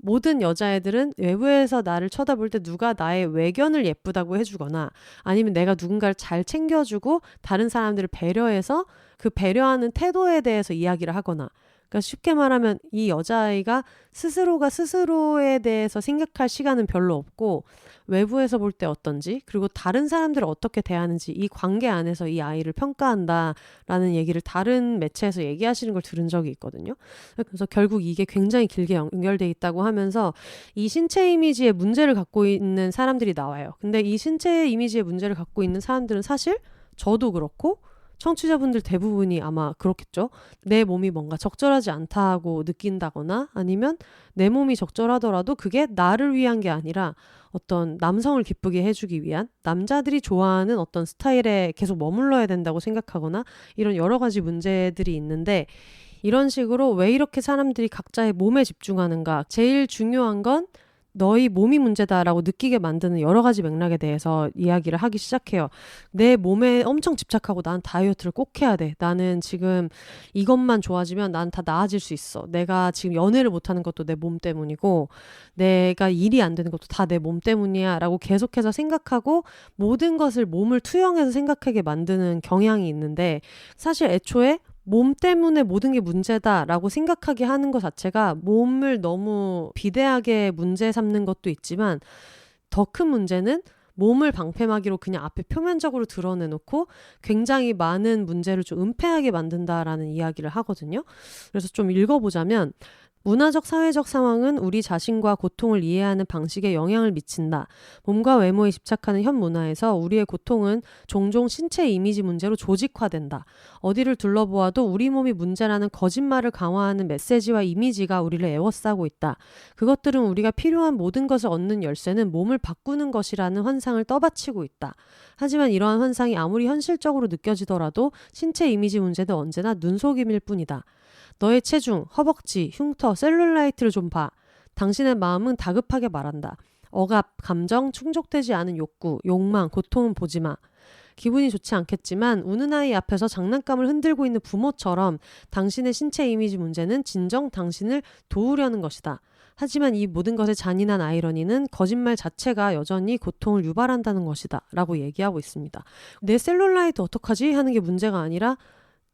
모든 여자애들은 외부에서 나를 쳐다볼 때 누가 나의 외견을 예쁘다고 해주거나 아니면 내가 누군가를 잘 챙겨주고 다른 사람들을 배려해서 그 배려하는 태도에 대해서 이야기를 하거나 그러니까 쉽게 말하면 이 여자아이가 스스로가 스스로에 대해서 생각할 시간은 별로 없고 외부에서 볼 때 어떤지 그리고 다른 사람들을 어떻게 대하는지 이 관계 안에서 이 아이를 평가한다라는 얘기를 다른 매체에서 얘기하시는 걸 들은 적이 있거든요. 그래서 결국 이게 굉장히 길게 연결돼 있다고 하면서 이 신체 이미지의 문제를 갖고 있는 사람들이 나와요. 근데 이 신체 이미지의 문제를 갖고 있는 사람들은 사실 저도 그렇고 청취자분들 대부분이 아마 그렇겠죠. 내 몸이 뭔가 적절하지 않다고 느낀다거나 아니면 내 몸이 적절하더라도 그게 나를 위한 게 아니라 어떤 남성을 기쁘게 해주기 위한 남자들이 좋아하는 어떤 스타일에 계속 머물러야 된다고 생각하거나 이런 여러 가지 문제들이 있는데 이런 식으로 왜 이렇게 사람들이 각자의 몸에 집중하는가 제일 중요한 건 너희 몸이 문제다라고 느끼게 만드는 여러 가지 맥락에 대해서 이야기를 하기 시작해요. 내 몸에 엄청 집착하고 난 다이어트를 꼭 해야 돼. 나는 지금 이것만 좋아지면 난 다 나아질 수 있어. 내가 지금 연애를 못하는 것도 내 몸 때문이고 내가 일이 안 되는 것도 다 내 몸 때문이야 라고 계속해서 생각하고 모든 것을 몸을 투영해서 생각하게 만드는 경향이 있는데 사실 애초에 몸 때문에 모든 게 문제다라고 생각하게 하는 것 자체가 몸을 너무 비대하게 문제 삼는 것도 있지만 더 큰 문제는 몸을 방패막이로 그냥 앞에 표면적으로 드러내놓고 굉장히 많은 문제를 좀 은폐하게 만든다라는 이야기를 하거든요. 그래서 좀 읽어보자면 문화적, 사회적 상황은 우리 자신과 고통을 이해하는 방식에 영향을 미친다. 몸과 외모에 집착하는 현 문화에서 우리의 고통은 종종 신체 이미지 문제로 조직화된다. 어디를 둘러보아도 우리 몸이 문제라는 거짓말을 강화하는 메시지와 이미지가 우리를 에워싸고 있다. 그것들은 우리가 필요한 모든 것을 얻는 열쇠는 몸을 바꾸는 것이라는 환상을 떠받치고 있다. 하지만 이러한 환상이 아무리 현실적으로 느껴지더라도 신체 이미지 문제는 언제나 눈속임일 뿐이다. 너의 체중, 허벅지, 흉터, 셀룰라이트를 좀 봐. 당신의 마음은 다급하게 말한다. 억압, 감정, 충족되지 않은 욕구, 욕망, 고통은 보지 마. 기분이 좋지 않겠지만 우는 아이 앞에서 장난감을 흔들고 있는 부모처럼 당신의 신체 이미지 문제는 진정 당신을 도우려는 것이다. 하지만 이 모든 것의 잔인한 아이러니는 거짓말 자체가 여전히 고통을 유발한다는 것이다. 라고 얘기하고 있습니다. 내 셀룰라이트 어떡하지? 하는 게 문제가 아니라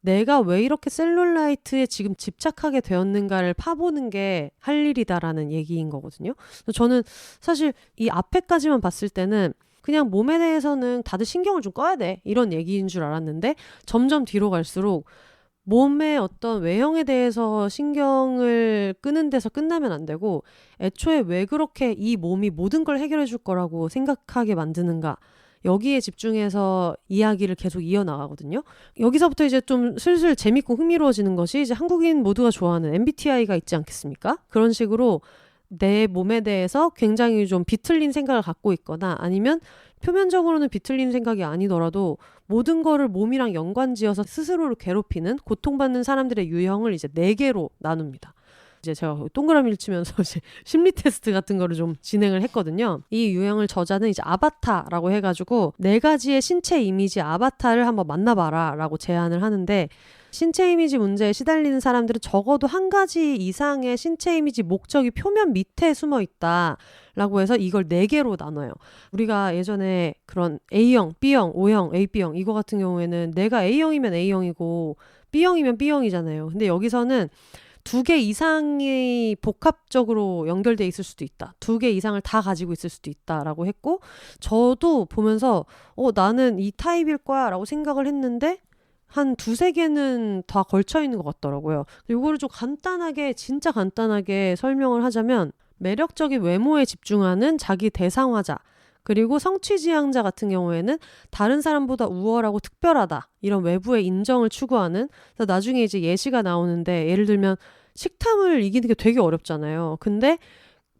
내가 왜 이렇게 셀룰라이트에 지금 집착하게 되었는가를 파보는 게 할 일이다라는 얘기인 거거든요. 저는 사실 이 앞에까지만 봤을 때는 그냥 몸에 대해서는 다들 신경을 좀 꺼야 돼 이런 얘기인 줄 알았는데 점점 뒤로 갈수록 몸의 어떤 외형에 대해서 신경을 끄는 데서 끝나면 안 되고 애초에 왜 그렇게 이 몸이 모든 걸 해결해 줄 거라고 생각하게 만드는가 여기에 집중해서 이야기를 계속 이어나가거든요. 여기서부터 이제 좀 슬슬 재밌고 흥미로워지는 것이 이제 한국인 모두가 좋아하는 MBTI가 있지 않겠습니까? 그런 식으로 내 몸에 대해서 굉장히 좀 비틀린 생각을 갖고 있거나 아니면 표면적으로는 비틀린 생각이 아니더라도 모든 거를 몸이랑 연관지어서 스스로를 괴롭히는 고통받는 사람들의 유형을 이제 4개로 나눕니다. 이제 제가 동그라미를 치면서 이제 심리 테스트 같은 거를 좀 진행을 했거든요. 이 유형을 저자는 이제 아바타라고 해가지고 4가지의 신체 이미지 아바타를 한번 만나봐라 라고 제안을 하는데 신체 이미지 문제에 시달리는 사람들은 적어도 1가지 이상의 신체 이미지 목적이 표면 밑에 숨어 있다 라고 해서 이걸 4개로 나눠요. 우리가 예전에 그런 A형, B형, O형, AB 형 이거 같은 경우에는 내가 A형이면 A형이고 B형이면 B형이잖아요. 근데 여기서는 2개 이상이 복합적으로 연결돼 있을 수도 있다. 2개 이상을 다 가지고 있을 수도 있다라고 했고 저도 보면서 나는 이 타입일 거야 라고 생각을 했는데 한 2-3개는 다 걸쳐 있는 것 같더라고요. 이거를 좀 간단하게 진짜 간단하게 설명을 하자면 매력적인 외모에 집중하는 자기 대상화자 그리고 성취지향자 같은 경우에는 다른 사람보다 우월하고 특별하다. 이런 외부의 인정을 추구하는. 그래서 나중에 이제 예시가 나오는데 예를 들면 식탐을 이기는 게 되게 어렵잖아요. 근데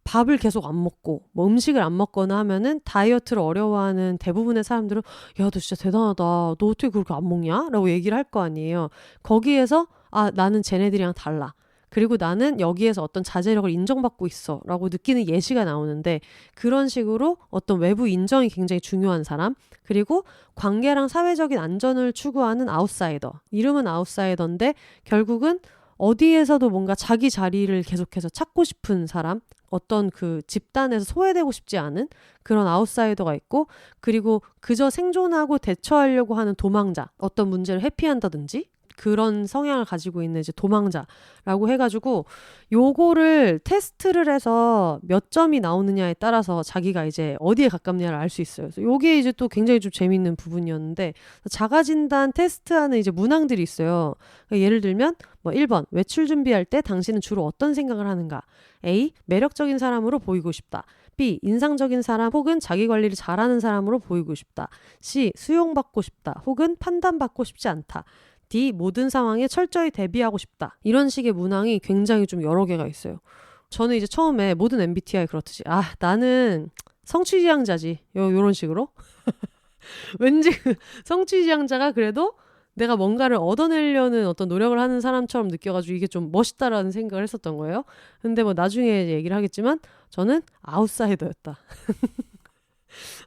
밥을 계속 안 먹고 뭐 음식을 안 먹거나 하면은 다이어트를 어려워하는 대부분의 사람들은 야, 너 진짜 대단하다. 너 어떻게 그렇게 안 먹냐? 라고 얘기를 할 거 아니에요. 거기에서 나는 쟤네들이랑 달라. 그리고 나는 여기에서 어떤 자제력을 인정받고 있어 라고 느끼는 예시가 나오는데 그런 식으로 어떤 외부 인정이 굉장히 중요한 사람 그리고 관계랑 사회적인 안전을 추구하는 아웃사이더 이름은 아웃사이더인데 결국은 어디에서도 뭔가 자기 자리를 계속해서 찾고 싶은 사람 어떤 그 집단에서 소외되고 싶지 않은 그런 아웃사이더가 있고 그리고 그저 생존하고 대처하려고 하는 도망자 어떤 문제를 회피한다든지 그런 성향을 가지고 있는 이제 도망자라고 해가지고 요거를 테스트를 해서 몇 점이 나오느냐에 따라서 자기가 이제 어디에 가깝냐를 알 수 있어요. 그래서 요게 이제 또 굉장히 좀 재밌는 부분이었는데 자가진단 테스트하는 이제 문항들이 있어요. 그러니까 예를 들면 뭐 1번 외출 준비할 때 당신은 주로 어떤 생각을 하는가? A. 매력적인 사람으로 보이고 싶다. B. 인상적인 사람 혹은 자기 관리를 잘하는 사람으로 보이고 싶다. C. 수용받고 싶다. 혹은 판단받고 싶지 않다. D. 모든 상황에 철저히 대비하고 싶다. 이런 식의 문항이 굉장히 좀 여러 개가 있어요. 저는 이제 처음에 모든 MBTI 그렇듯이 나는 성취지향자지. 요런 식으로. 왠지 성취지향자가 그래도 내가 뭔가를 얻어내려는 어떤 노력을 하는 사람처럼 느껴가지고 이게 좀 멋있다라는 생각을 했었던 거예요. 근데 뭐 나중에 얘기를 하겠지만 저는 아웃사이더였다.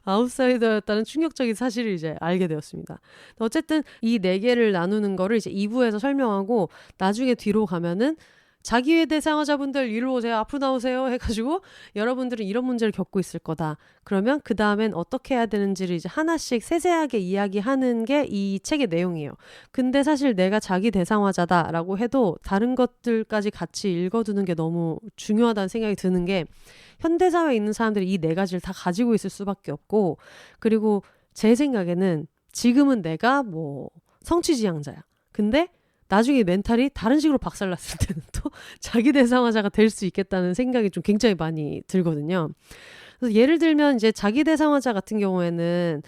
아웃사이더였다는 충격적인 사실을 이제 알게 되었습니다. 어쨌든 이 네 개를 나누는 거를 이제 2부에서 설명하고 나중에 뒤로 가면은 자기의 대상자분들 이리로 오세요. 앞으로 나오세요. 해가지고 여러분들은 이런 문제를 겪고 있을 거다. 그러면 그 다음엔 어떻게 해야 되는지를 이제 하나씩 세세하게 이야기하는 게 이 책의 내용이에요. 근데 사실 내가 자기 대상화자다라고 해도 다른 것들까지 같이 읽어두는 게 너무 중요하다는 생각이 드는 게 현대사회에 있는 사람들이 이 네 가지를 다 가지고 있을 수밖에 없고 그리고 제 생각에는 지금은 내가 뭐 성취지향자야. 근데 나중에 멘탈이 다른 식으로 박살났을 때는 또 자기 대상화자가 될 수 있겠다는 생각이 좀 굉장히 많이 들거든요. 그래서 예를 들면 이제 자기 대상화자 같은 경우에는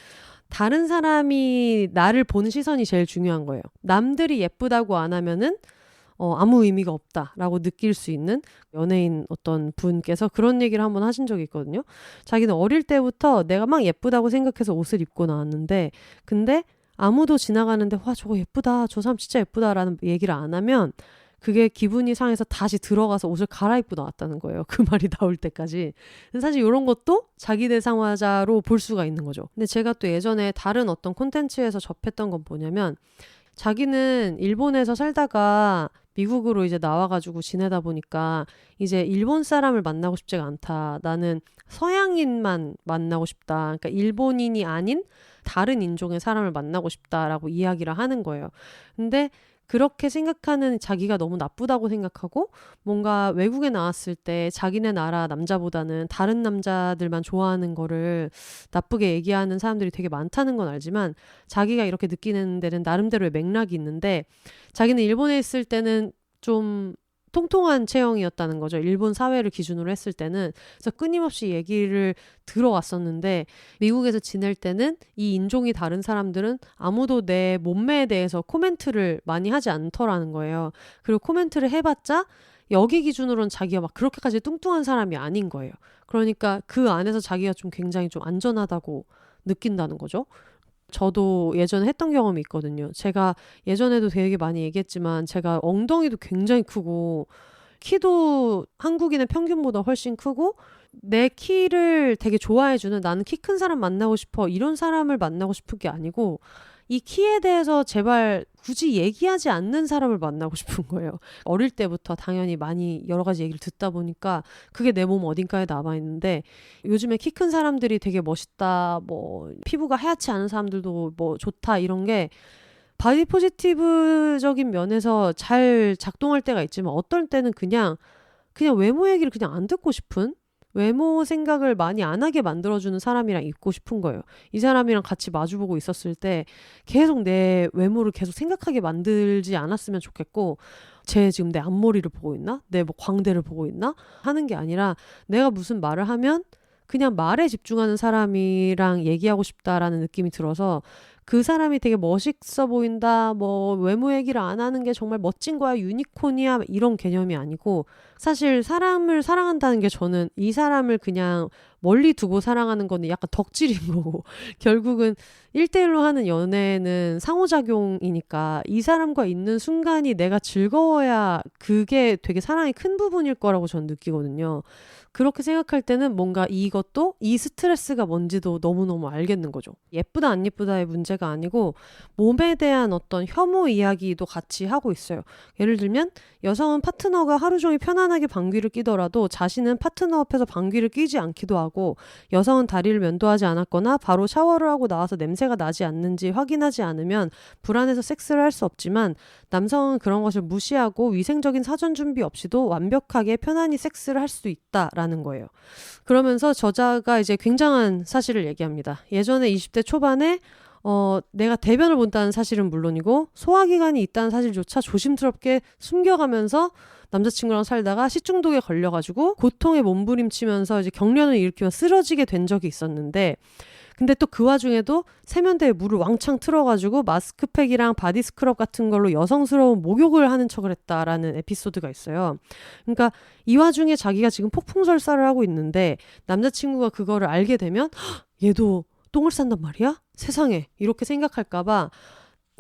다른 사람이 나를 보는 시선이 제일 중요한 거예요. 남들이 예쁘다고 안 하면은 아무 의미가 없다라고 느낄 수 있는 연예인 어떤 분께서 그런 얘기를 한번 하신 적이 있거든요. 자기는 어릴 때부터 내가 막 예쁘다고 생각해서 옷을 입고 나왔는데 근데 아무도 지나가는데 와 저거 예쁘다 저 사람 진짜 예쁘다라는 얘기를 안 하면 그게 기분이 상해서 다시 들어가서 옷을 갈아입고 나왔다는 거예요. 그 말이 나올 때까지. 사실 이런 것도 자기 대상화자로 볼 수가 있는 거죠. 근데 제가 또 예전에 다른 어떤 콘텐츠에서 접했던 건 뭐냐면 자기는 일본에서 살다가 미국으로 이제 나와가지고 지내다 보니까 이제 일본 사람을 만나고 싶지가 않다. 나는 서양인만 만나고 싶다. 그러니까 일본인이 아닌 다른 인종의 사람을 만나고 싶다라고 이야기를 하는 거예요. 근데 그렇게 생각하는 자기가 너무 나쁘다고 생각하고 뭔가 외국에 나왔을 때 자기네 나라 남자보다는 다른 남자들만 좋아하는 거를 나쁘게 얘기하는 사람들이 되게 많다는 건 알지만 자기가 이렇게 느끼는 데는 나름대로의 맥락이 있는데 자기는 일본에 있을 때는 좀 통통한 체형이었다는 거죠. 일본 사회를 기준으로 했을 때는. 그래서 끊임없이 얘기를 들어왔었는데 미국에서 지낼 때는 이 인종이 다른 사람들은 아무도 내 몸매에 대해서 코멘트를 많이 하지 않더라는 거예요. 그리고 코멘트를 해봤자 여기 기준으로는 자기가 막 그렇게까지 뚱뚱한 사람이 아닌 거예요. 그러니까 그 안에서 자기가 좀 굉장히 좀 안전하다고 느낀다는 거죠. 저도 예전에 했던 경험이 있거든요. 제가 예전에도 되게 많이 얘기했지만 제가 엉덩이도 굉장히 크고 키도 한국인의 평균보다 훨씬 크고 내 키를 되게 좋아해주는 나는 키 큰 사람 만나고 싶어 이런 사람을 만나고 싶은 게 아니고 이 키에 대해서 제발 굳이 얘기하지 않는 사람을 만나고 싶은 거예요. 어릴 때부터 당연히 많이 여러 가지 얘기를 듣다 보니까 그게 내 몸 어딘가에 남아있는데 요즘에 키 큰 사람들이 되게 멋있다, 뭐 피부가 하얗지 않은 사람들도 뭐 좋다 이런 게 바디 포지티브적인 면에서 잘 작동할 때가 있지만 어떨 때는 그냥 외모 얘기를 그냥 안 듣고 싶은 외모 생각을 많이 안 하게 만들어주는 사람이랑 있고 싶은 거예요. 이 사람이랑 같이 마주보고 있었을 때 계속 내 외모를 계속 생각하게 만들지 않았으면 좋겠고 쟤 지금 내 앞머리를 보고 있나? 내 뭐 광대를 보고 있나? 하는 게 아니라 내가 무슨 말을 하면 그냥 말에 집중하는 사람이랑 얘기하고 싶다라는 느낌이 들어서 그 사람이 되게 멋있어 보인다, 뭐 외모 얘기를 안 하는 게 정말 멋진 거야, 유니콘이야, 이런 개념이 아니고 사실 사람을 사랑한다는 게 저는 이 사람을 그냥 멀리 두고 사랑하는 거는 약간 덕질인 거고 결국은 1대1로 하는 연애는 상호작용이니까 이 사람과 있는 순간이 내가 즐거워야 그게 되게 사랑의 큰 부분일 거라고 저는 느끼거든요. 그렇게 생각할 때는 뭔가 이것도 이 스트레스가 뭔지도 너무너무 알겠는 거죠. 예쁘다 안 예쁘다의 문제가 아니고 몸에 대한 어떤 혐오 이야기도 같이 하고 있어요. 예를 들면 여성은 파트너가 하루 종일 편안하게 방귀를 뀌더라도 자신은 파트너 앞에서 방귀를 뀌지 않기도 하고, 여성은 다리를 면도하지 않았거나 바로 샤워를 하고 나와서 냄새가 나지 않는지 확인하지 않으면 불안해서 섹스를 할 수 없지만, 남성은 그런 것을 무시하고 위생적인 사전 준비 없이도 완벽하게 편안히 섹스를 할 수 있다라는 거예요. 그러면서 저자가 이제 굉장한 사실을 얘기합니다. 예전에 20대 초반에 내가 대변을 본다는 사실은 물론이고 소화기관이 있다는 사실조차 조심스럽게 숨겨가면서 남자친구랑 살다가 식중독에 걸려가지고 고통에 몸부림치면서 이제 경련을 일으키며 쓰러지게 된 적이 있었는데, 근데 또 그 와중에도 세면대에 물을 왕창 틀어가지고 마스크팩이랑 바디 스크럽 같은 걸로 여성스러운 목욕을 하는 척을 했다라는 에피소드가 있어요. 그러니까 이 와중에 자기가 지금 폭풍설사를 하고 있는데 남자친구가 그거를 알게 되면 얘도 똥을 싼단 말이야? 세상에, 이렇게 생각할까봐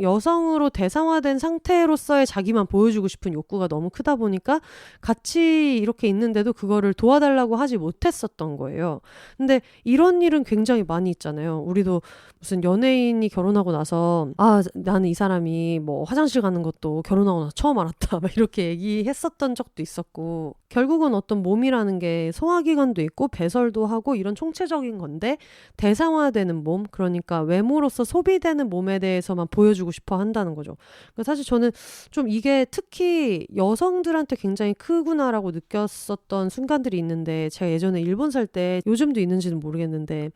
여성으로 대상화된 상태로서의 자기만 보여주고 싶은 욕구가 너무 크다 보니까 같이 이렇게 있는데도 그거를 도와달라고 하지 못했었던 거예요. 근데 이런 일은 굉장히 많이 있잖아요. 우리도 무슨 연예인이 결혼하고 나서 나는 이 사람이 뭐 화장실 가는 것도 결혼하고 나서 처음 알았다 막 이렇게 얘기했었던 적도 있었고, 결국은 어떤 몸이라는 게 소화기관도 있고 배설도 하고 이런 총체적인 건데 대상화되는 몸, 그러니까 외모로서 소비되는 몸에 대해서만 보여주고 싶어 한다는 거죠. 그러니까 사실 저는 좀 이게 특히 여성들한테 굉장히 크구나라고 느꼈었던 순간들이 있는데, 제가 예전에 일본 살 때, 요즘도 있는지는 모르겠는데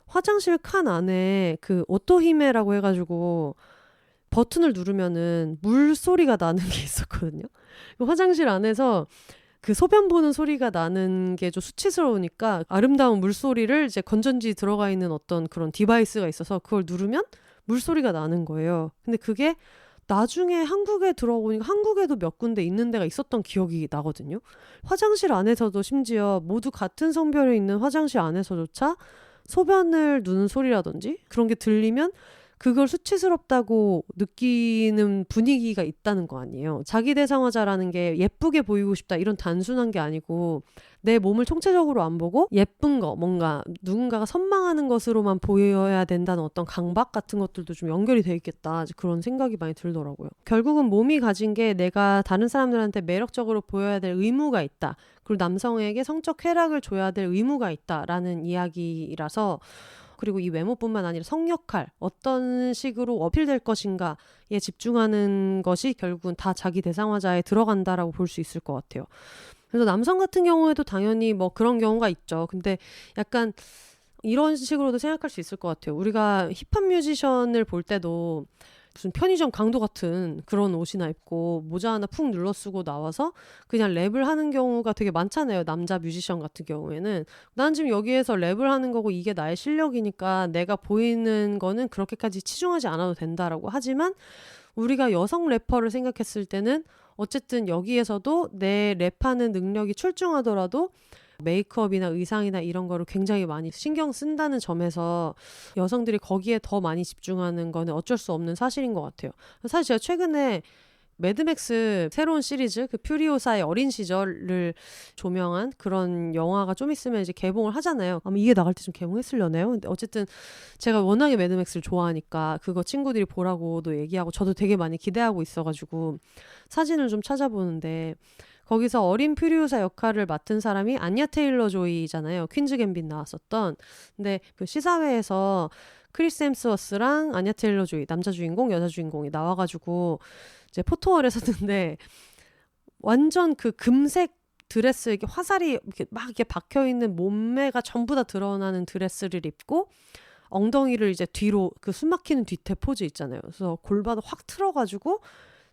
화장실 칸 안에 그 오토히메라고 해가지고 버튼을 누르면은 물소리가 나는 게 있었거든요. 화장실 안에서 그 소변 보는 소리가 나는 게 좀 수치스러우니까 아름다운 물소리를 이제 건전지 들어가 있는 어떤 그런 디바이스가 있어서 그걸 누르면 물소리가 나는 거예요. 근데 그게 나중에 한국에 들어보니까 한국에도 몇 군데 있는 데가 있었던 기억이 나거든요. 화장실 안에서도 심지어 모두 같은 성별에 있는 화장실 안에서조차 소변을 누는 소리라든지 그런 게 들리면 그걸 수치스럽다고 느끼는 분위기가 있다는 거 아니에요. 자기 대상화자라는 게 예쁘게 보이고 싶다 이런 단순한 게 아니고 내 몸을 총체적으로 안 보고 예쁜 거, 뭔가 누군가가 선망하는 것으로만 보여야 된다는 어떤 강박 같은 것들도 좀 연결이 돼 있겠다, 그런 생각이 많이 들더라고요. 결국은 몸이 가진 게 내가 다른 사람들한테 매력적으로 보여야 될 의무가 있다. 그리고 남성에게 성적 쾌락을 줘야 될 의무가 있다라는 이야기라서, 그리고 이 외모뿐만 아니라 성역할, 어떤 식으로 어필될 것인가에 집중하는 것이 결국은 다 자기 대상화자에 들어간다라고 볼 수 있을 것 같아요. 그래서 남성 같은 경우에도 당연히 뭐 그런 경우가 있죠. 근데 약간 이런 식으로도 생각할 수 있을 것 같아요. 우리가 힙합 뮤지션을 볼 때도 무슨 편의점 강도 같은 그런 옷이나 입고 모자 하나 푹 눌러 쓰고 나와서 그냥 랩을 하는 경우가 되게 많잖아요. 남자 뮤지션 같은 경우에는 난 지금 여기에서 랩을 하는 거고 이게 나의 실력이니까 내가 보이는 거는 그렇게까지 치중하지 않아도 된다라고 하지만, 우리가 여성 래퍼를 생각했을 때는 어쨌든 여기에서도 내 랩하는 능력이 출중하더라도 메이크업이나 의상이나 이런 거를 굉장히 많이 신경 쓴다는 점에서 여성들이 거기에 더 많이 집중하는 거는 어쩔 수 없는 사실인 것 같아요. 사실 제가 최근에 매드맥스 새로운 시리즈, 그 퓨리오사의 어린 시절을 조명한 그런 영화가 좀 있으면 이제 개봉을 하잖아요. 아마 이게 나갈 때쯤 개봉했으려나요? 근데 어쨌든 제가 워낙에 매드맥스를 좋아하니까 그거 친구들이 보라고도 얘기하고 저도 되게 많이 기대하고 있어가지고 사진을 좀 찾아보는데, 거기서 어린 퓨리오사 역할을 맡은 사람이 안야 테일러 조이잖아요. 퀸즈 갬빗 나왔었던. 근데 그 시사회에서 크리스 햄스워스랑 안야 테일러 조이, 남자 주인공, 여자 주인공이 나와가지고 이제 포토월에 섰는데 완전 그 금색 드레스, 이렇게 화살이 이렇게 막 이렇게 박혀 있는 몸매가 전부 다 드러나는 드레스를 입고 엉덩이를 이제 뒤로 그 숨막히는 뒤태 포즈 있잖아요. 그래서 골반을 확 틀어가지고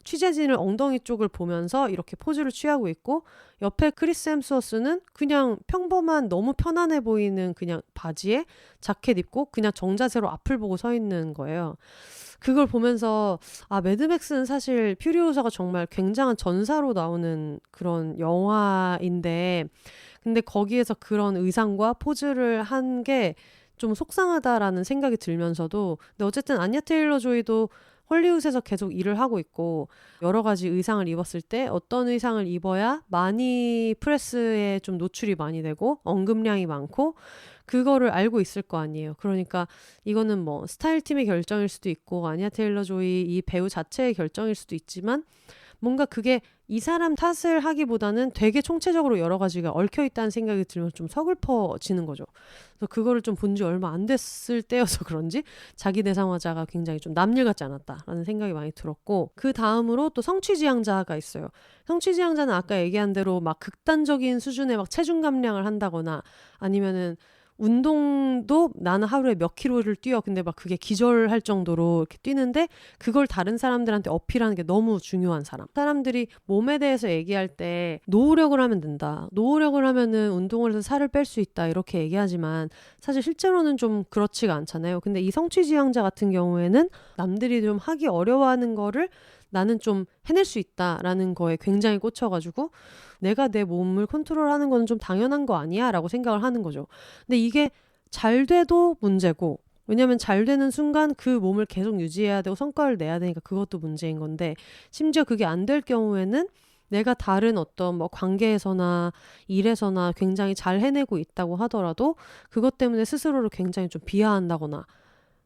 취재진을 엉덩이 쪽을 보면서 이렇게 포즈를 취하고 있고 옆에 크리스 햄스워스는 그냥 평범한 너무 편안해 보이는 그냥 바지에 자켓 입고 그냥 정자세로 앞을 보고 서 있는 거예요. 그걸 보면서 매드맥스는 사실 퓨리오사가 정말 굉장한 전사로 나오는 그런 영화인데 근데 거기에서 그런 의상과 포즈를 한 게 좀 속상하다라는 생각이 들면서도 근데 어쨌든 안냐 테일러 조이도 헐리우드에서 계속 일을 하고 있고 여러 가지 의상을 입었을 때 어떤 의상을 입어야 많이 프레스에 좀 노출이 많이 되고 언급량이 많고 그거를 알고 있을 거 아니에요. 그러니까 이거는 뭐 스타일 팀의 결정일 수도 있고 안냐 테일러 조이 이 배우 자체의 결정일 수도 있지만 뭔가 그게 이 사람 탓을 하기보다는 되게 총체적으로 여러 가지가 얽혀있다는 생각이 들면 좀 서글퍼지는 거죠. 그래서 그거를 좀 본 지 얼마 안 됐을 때여서 그런지 자기 대상화자가 굉장히 좀 남일 같지 않았다라는 생각이 많이 들었고 그 다음으로 또 성취지향자가 있어요. 성취지향자는 아까 얘기한 대로 막 극단적인 수준의 막 체중 감량을 한다거나 아니면은 운동도 나는 하루에 몇 킬로를 뛰어 근데 막 그게 기절할 정도로 이렇게 뛰는데 그걸 다른 사람들한테 어필하는 게 너무 중요한 사람들이 몸에 대해서 얘기할 때 노력을 하면 된다 노력을 하면은 운동을 해서 살을 뺄 수 있다 이렇게 얘기하지만 사실 실제로는 좀 그렇지가 않잖아요. 근데 이 성취지향자 같은 경우에는 남들이 좀 하기 어려워하는 거를 나는 좀 해낼 수 있다라는 거에 굉장히 꽂혀가지고 내가 내 몸을 컨트롤하는 건 좀 당연한 거 아니야? 라고 생각을 하는 거죠. 근데 이게 잘 돼도 문제고 왜냐면 잘 되는 순간 그 몸을 계속 유지해야 되고 성과를 내야 되니까 그것도 문제인 건데 심지어 그게 안 될 경우에는 내가 다른 어떤 뭐 관계에서나 일에서나 굉장히 잘 해내고 있다고 하더라도 그것 때문에 스스로를 굉장히 좀 비하한다거나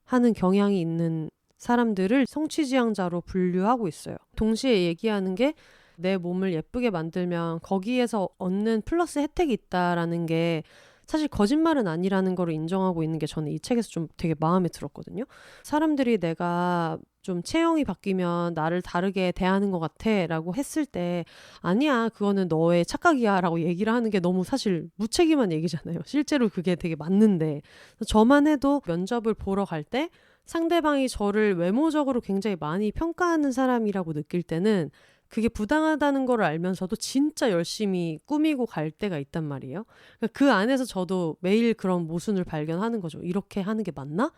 하는 경향이 있는 사람들을 성취지향자로 분류하고 있어요. 동시에 얘기하는 게 내 몸을 예쁘게 만들면 거기에서 얻는 플러스 혜택이 있다라는 게 사실 거짓말은 아니라는 걸 인정하고 있는 게 저는 이 책에서 좀 되게 마음에 들었거든요. 사람들이 내가 좀 체형이 바뀌면 나를 다르게 대하는 것 같아 라고 했을 때 아니야 그거는 너의 착각이야 라고 얘기를 하는 게 너무 사실 무책임한 얘기잖아요. 실제로 그게 되게 맞는데 저만 해도 면접을 보러 갈 때 상대방이 저를 외모적으로 굉장히 많이 평가하는 사람이라고 느낄 때는 그게 부당하다는 걸 알면서도 진짜 열심히 꾸미고 갈 때가 있단 말이에요. 그 안에서 저도 매일 그런 모순을 발견하는 거죠. 이렇게 하는 게 맞나?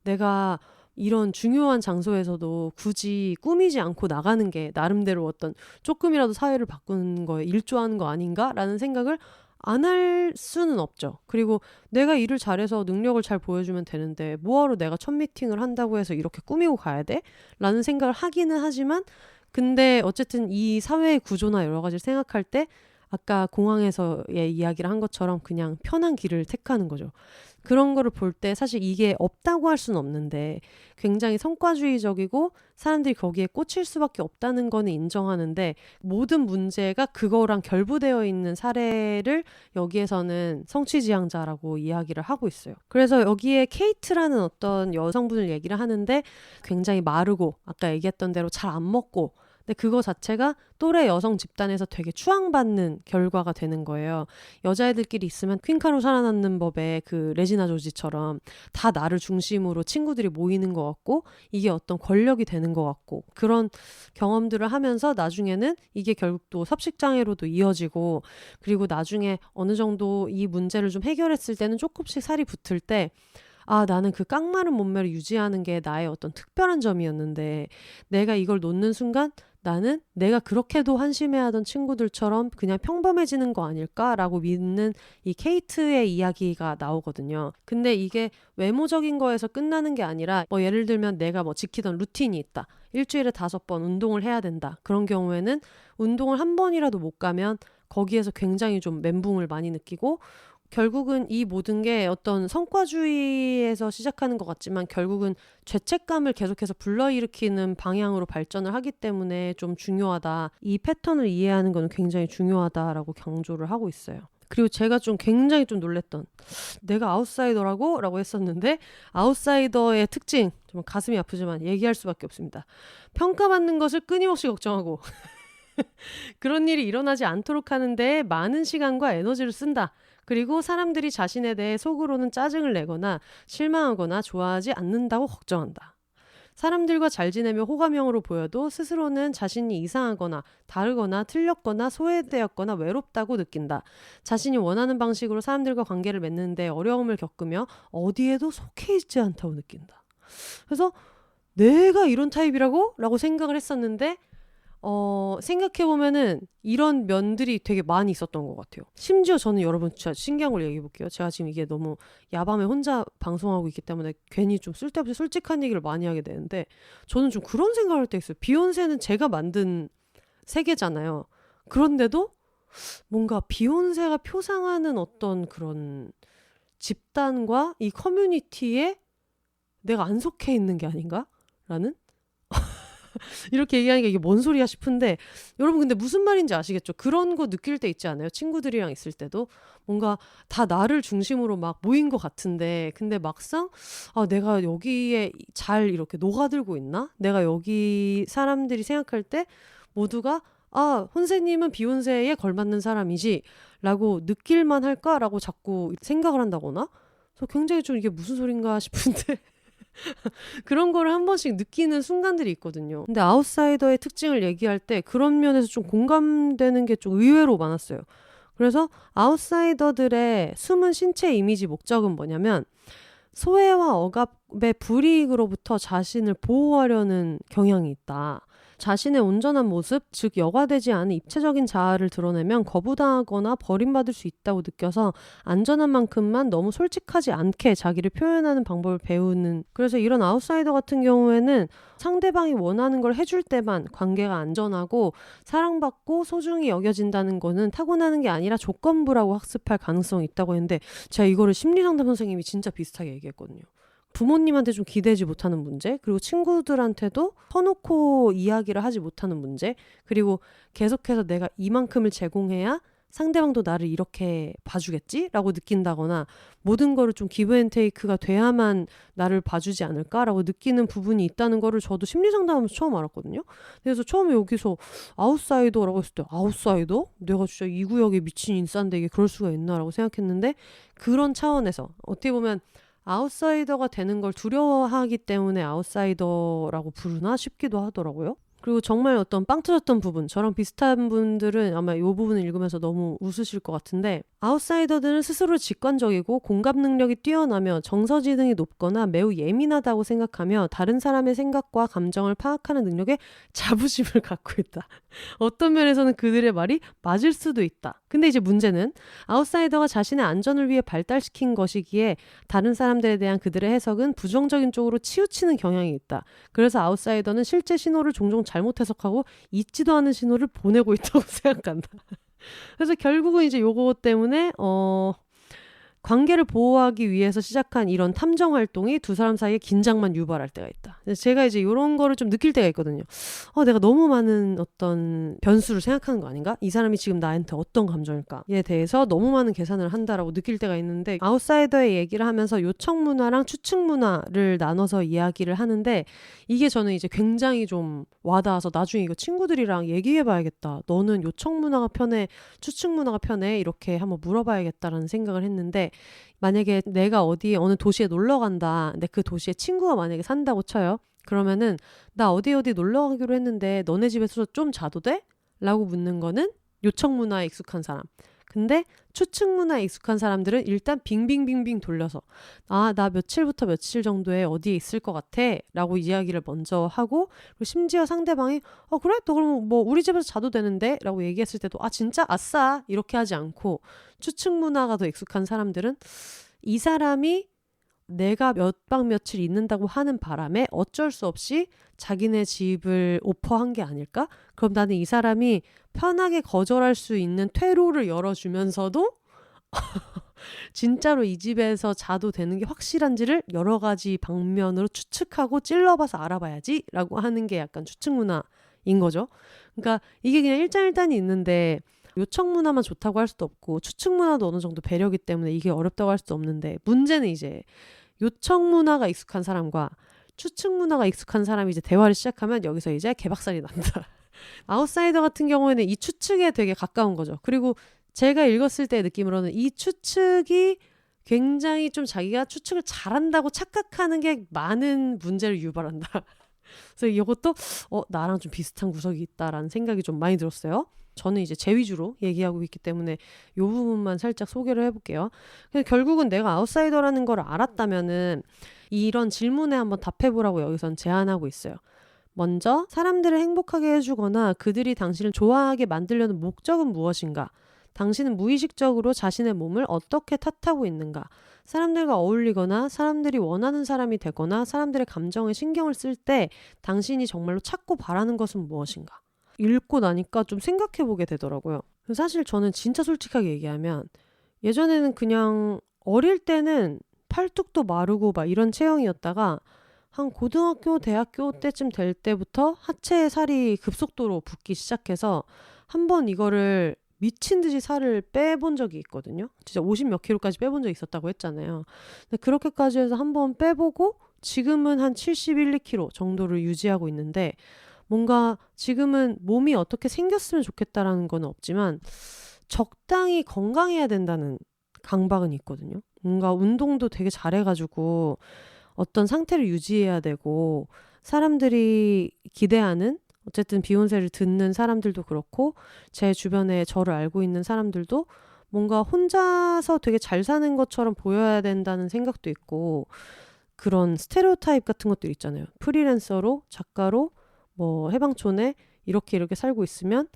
내가 이런 중요한 장소에서도 굳이 꾸미지 않고 나가는 게 나름대로 어떤 조금이라도 사회를 바꾸는 거에 일조하는 거 아닌가? 라는 생각을 안 할 수는 없죠. 그리고 내가 일을 잘해서 능력을 잘 보여주면 되는데 뭐하러 내가 첫 미팅을 한다고 해서 이렇게 꾸미고 가야 돼? 라는 생각을 하기는 하지만 근데 어쨌든 이 사회의 구조나 여러 가지를 생각할 때 아까 공항에서의 이야기를 한 것처럼 그냥 편한 길을 택하는 거죠. 그런 거를 볼 때 사실 이게 없다고 할 수는 없는데 굉장히 성과주의적이고 사람들이 거기에 꽂힐 수밖에 없다는 거는 인정하는데 모든 문제가 그거랑 결부되어 있는 사례를 여기에서는 성취지향자라고 이야기를 하고 있어요. 그래서 여기에 케이트라는 어떤 여성분을 얘기를 하는데 굉장히 마르고 아까 얘기했던 대로 잘 안 먹고 근데 그거 자체가 또래 여성 집단에서 되게 추앙받는 결과가 되는 거예요. 여자애들끼리 있으면 퀸카로 살아남는 법의 그 레지나 조지처럼 다 나를 중심으로 친구들이 모이는 것 같고 이게 어떤 권력이 되는 것 같고 그런 경험들을 하면서 나중에는 이게 결국 또 섭식장애로도 이어지고 그리고 나중에 어느 정도 이 문제를 좀 해결했을 때는 조금씩 살이 붙을 때 나는 그 깡마른 몸매를 유지하는 게 나의 어떤 특별한 점이었는데 내가 이걸 놓는 순간 나는 내가 그렇게도 한심해하던 친구들처럼 그냥 평범해지는 거 아닐까라고 믿는 이 케이트의 이야기가 나오거든요. 근데 이게 외모적인 거에서 끝나는 게 아니라 뭐 예를 들면 내가 뭐 지키던 루틴이 있다. 일주일에 5번 운동을 해야 된다. 그런 경우에는 운동을 한 번이라도 못 가면 거기에서 굉장히 좀 멘붕을 많이 느끼고 결국은 이 모든 게 어떤 성과주의에서 시작하는 것 같지만 결국은 죄책감을 계속해서 불러일으키는 방향으로 발전을 하기 때문에 좀 중요하다. 이 패턴을 이해하는 건 굉장히 중요하다라고 강조를 하고 있어요. 그리고 제가 좀 굉장히 좀 놀랬던 내가 아웃사이더라고? 라고 했었는데 아웃사이더의 특징 좀 가슴이 아프지만 얘기할 수밖에 없습니다. 평가받는 것을 끊임없이 걱정하고 그런 일이 일어나지 않도록 하는데 많은 시간과 에너지를 쓴다. 그리고 사람들이 자신에 대해 속으로는 짜증을 내거나 실망하거나 좋아하지 않는다고 걱정한다. 사람들과 잘 지내며 호감형으로 보여도 스스로는 자신이 이상하거나 다르거나 틀렸거나 소외되었거나 외롭다고 느낀다. 자신이 원하는 방식으로 사람들과 관계를 맺는데 어려움을 겪으며 어디에도 속해 있지 않다고 느낀다. 그래서 내가 이런 타입이라고? 라고 생각을 했었는데 생각해보면은 이런 면들이 되게 많이 있었던 것 같아요. 심지어 저는 여러분 진짜 신기한 걸 얘기해볼게요. 제가 지금 이게 너무 야밤에 혼자 방송하고 있기 때문에 괜히 좀 쓸데없이 솔직한 얘기를 많이 하게 되는데 저는 좀 그런 생각을 할 때 있어요. 비욘세는 제가 만든 세계잖아요. 그런데도 뭔가 비욘세가 표상하는 어떤 그런 집단과 이 커뮤니티에 내가 안 속해 있는 게 아닌가? 라는? 이렇게 얘기하니까 이게 뭔 소리야 싶은데 여러분 근데 무슨 말인지 아시겠죠? 그런 거 느낄 때 있지 않아요? 친구들이랑 있을 때도 뭔가 다 나를 중심으로 막 모인 것 같은데 근데 막상 내가 여기에 잘 이렇게 녹아들고 있나? 내가 여기 사람들이 생각할 때 모두가 혼세님은 비욘세에 걸맞는 사람이지 라고 느낄만 할까라고 자꾸 생각을 한다거나 그래서 굉장히 좀 이게 무슨 소린가 싶은데 그런 거를 한 번씩 느끼는 순간들이 있거든요. 근데 아웃사이더의 특징을 얘기할 때 그런 면에서 좀 공감되는 게 좀 의외로 많았어요. 그래서 아웃사이더들의 숨은 신체 이미지 목적은 뭐냐면 소외와 억압의 불이익으로부터 자신을 보호하려는 경향이 있다. 자신의 온전한 모습, 즉 여과되지 않은 입체적인 자아를 드러내면 거부당하거나 버림받을 수 있다고 느껴서 안전한 만큼만 너무 솔직하지 않게 자기를 표현하는 방법을 배우는 그래서 이런 아웃사이더 같은 경우에는 상대방이 원하는 걸 해줄 때만 관계가 안전하고 사랑받고 소중히 여겨진다는 거는 타고나는 게 아니라 조건부라고 학습할 가능성이 있다고 했는데 제가 이거를 심리상담 선생님이 진짜 비슷하게 얘기했거든요. 부모님한테 좀 기대지 못하는 문제, 그리고 친구들한테도 터놓고 이야기를 하지 못하는 문제, 그리고 계속해서 내가 이만큼을 제공해야 상대방도 나를 이렇게 봐주겠지? 라고 느낀다거나 모든 거를 좀 기브앤테이크가 돼야만 나를 봐주지 않을까라고 느끼는 부분이 있다는 거를 저도 심리상담하면서 처음 알았거든요. 그래서 처음에 여기서 아웃사이더라고 했을 때 아웃사이더? 내가 진짜 이 구역에 미친 인싸인데 이게 그럴 수가 있나라고 생각했는데 그런 차원에서 어떻게 보면 아웃사이더가 되는 걸 두려워하기 때문에 아웃사이더라고 부르나 싶기도 하더라고요. 그리고 정말 어떤 빵 터졌던 부분, 저랑 비슷한 분들은 아마 이 부분을 읽으면서 너무 웃으실 것 같은데 아웃사이더들은 스스로 직관적이고 공감 능력이 뛰어나며 정서지능이 높거나 매우 예민하다고 생각하며 다른 사람의 생각과 감정을 파악하는 능력에 자부심을 갖고 있다. 어떤 면에서는 그들의 말이 맞을 수도 있다. 근데 이제 문제는 아웃사이더가 자신의 안전을 위해 발달시킨 것이기에 다른 사람들에 대한 그들의 해석은 부정적인 쪽으로 치우치는 경향이 있다. 그래서 아웃사이더는 실제 신호를 종종 잘못 해석하고 있지도 않은 신호를 보내고 있다고 생각한다. 그래서 결국은 이제 요거 때문에 관계를 보호하기 위해서 시작한 이런 탐정 활동이 두 사람 사이에 긴장만 유발할 때가 있다. 제가 이제 이런 거를 좀 느낄 때가 있거든요. 내가 너무 많은 어떤 변수를 생각하는 거 아닌가? 이 사람이 지금 나한테 어떤 감정일까에 대해서 너무 많은 계산을 한다라고 느낄 때가 있는데 아웃사이더의 얘기를 하면서 요청 문화랑 추측 문화를 나눠서 이야기를 하는데 이게 저는 이제 굉장히 좀 와닿아서 나중에 이거 친구들이랑 얘기해봐야겠다. 너는 요청 문화가 편해? 추측 문화가 편해? 이렇게 한번 물어봐야겠다라는 생각을 했는데 만약에 내가 어느 도시에 놀러 간다. 근데 그 도시에 친구가 만약에 산다고 쳐요. 그러면은 나 어디 놀러 가기로 했는데 너네 집에서 좀 자도 돼? 라고 묻는 거는 요청 문화에 익숙한 사람. 근데 추측 문화에 익숙한 사람들은 일단 빙빙빙빙 돌려서 나 며칠부터 며칠 정도에 어디에 있을 것 같아 라고 이야기를 먼저 하고 그리고 심지어 상대방이 그래? 너 그럼 뭐 우리 집에서 자도 되는데? 라고 얘기했을 때도 진짜 아싸 이렇게 하지 않고 추측 문화가 더 익숙한 사람들은 이 사람이 내가 몇 박 며칠 있는다고 하는 바람에 어쩔 수 없이 자기네 집을 오퍼한 게 아닐까? 그럼 나는 이 사람이 편하게 거절할 수 있는 퇴로를 열어주면서도 진짜로 이 집에서 자도 되는 게 확실한지를 여러 가지 방면으로 추측하고 찔러봐서 알아봐야지 라고 하는 게 약간 추측 문화인 거죠. 그러니까 이게 그냥 일장일단이 있는데 요청 문화만 좋다고 할 수도 없고 추측 문화도 어느 정도 배려기 때문에 이게 어렵다고 할 수도 없는데 문제는 이제 요청 문화가 익숙한 사람과 추측 문화가 익숙한 사람이 이제 대화를 시작하면 여기서 이제 개박살이 난다. 아웃사이더 같은 경우에는 이 추측에 되게 가까운 거죠. 그리고 제가 읽었을 때 느낌으로는 이 추측이 굉장히 좀 자기가 추측을 잘한다고 착각하는 게 많은 문제를 유발한다. 그래서 이것도 나랑 좀 비슷한 구석이 있다라는 생각이 좀 많이 들었어요. 저는 이제 제 위주로 얘기하고 있기 때문에 이 부분만 살짝 소개를 해볼게요. 근데 결국은 내가 아웃사이더라는 걸 알았다면은 이런 질문에 한번 답해보라고 여기선 제안하고 있어요. 먼저 사람들을 행복하게 해주거나 그들이 당신을 좋아하게 만들려는 목적은 무엇인가? 당신은 무의식적으로 자신의 몸을 어떻게 탓하고 있는가? 사람들과 어울리거나 사람들이 원하는 사람이 되거나 사람들의 감정에 신경을 쓸 때 당신이 정말로 찾고 바라는 것은 무엇인가? 읽고 나니까 좀 생각해보게 되더라고요. 사실 저는 진짜 솔직하게 얘기하면 예전에는 그냥 어릴 때는 팔뚝도 마르고 막 이런 체형이었다가 한 고등학교, 대학교 때쯤 될 때부터 하체에 살이 급속도로 붙기 시작해서 한번 이거를 미친 듯이 살을 빼본 적이 있거든요. 진짜 50 몇 킬로까지 빼본 적이 있었다고 했잖아요. 근데 그렇게까지 해서 한번 빼보고 지금은 한 71, 2kg 정도를 유지하고 있는데 뭔가 지금은 몸이 어떻게 생겼으면 좋겠다라는 건 없지만 적당히 건강해야 된다는 강박은 있거든요. 뭔가 운동도 되게 잘해가지고 어떤 상태를 유지해야 되고 사람들이 기대하는 어쨌든 비욘세를 듣는 사람들도 그렇고 제 주변에 저를 알고 있는 사람들도 뭔가 혼자서 되게 잘 사는 것처럼 보여야 된다는 생각도 있고 그런 스테레오타입 같은 것들 있잖아요. 프리랜서로 작가로 뭐 해방촌에 이렇게 살고 있으면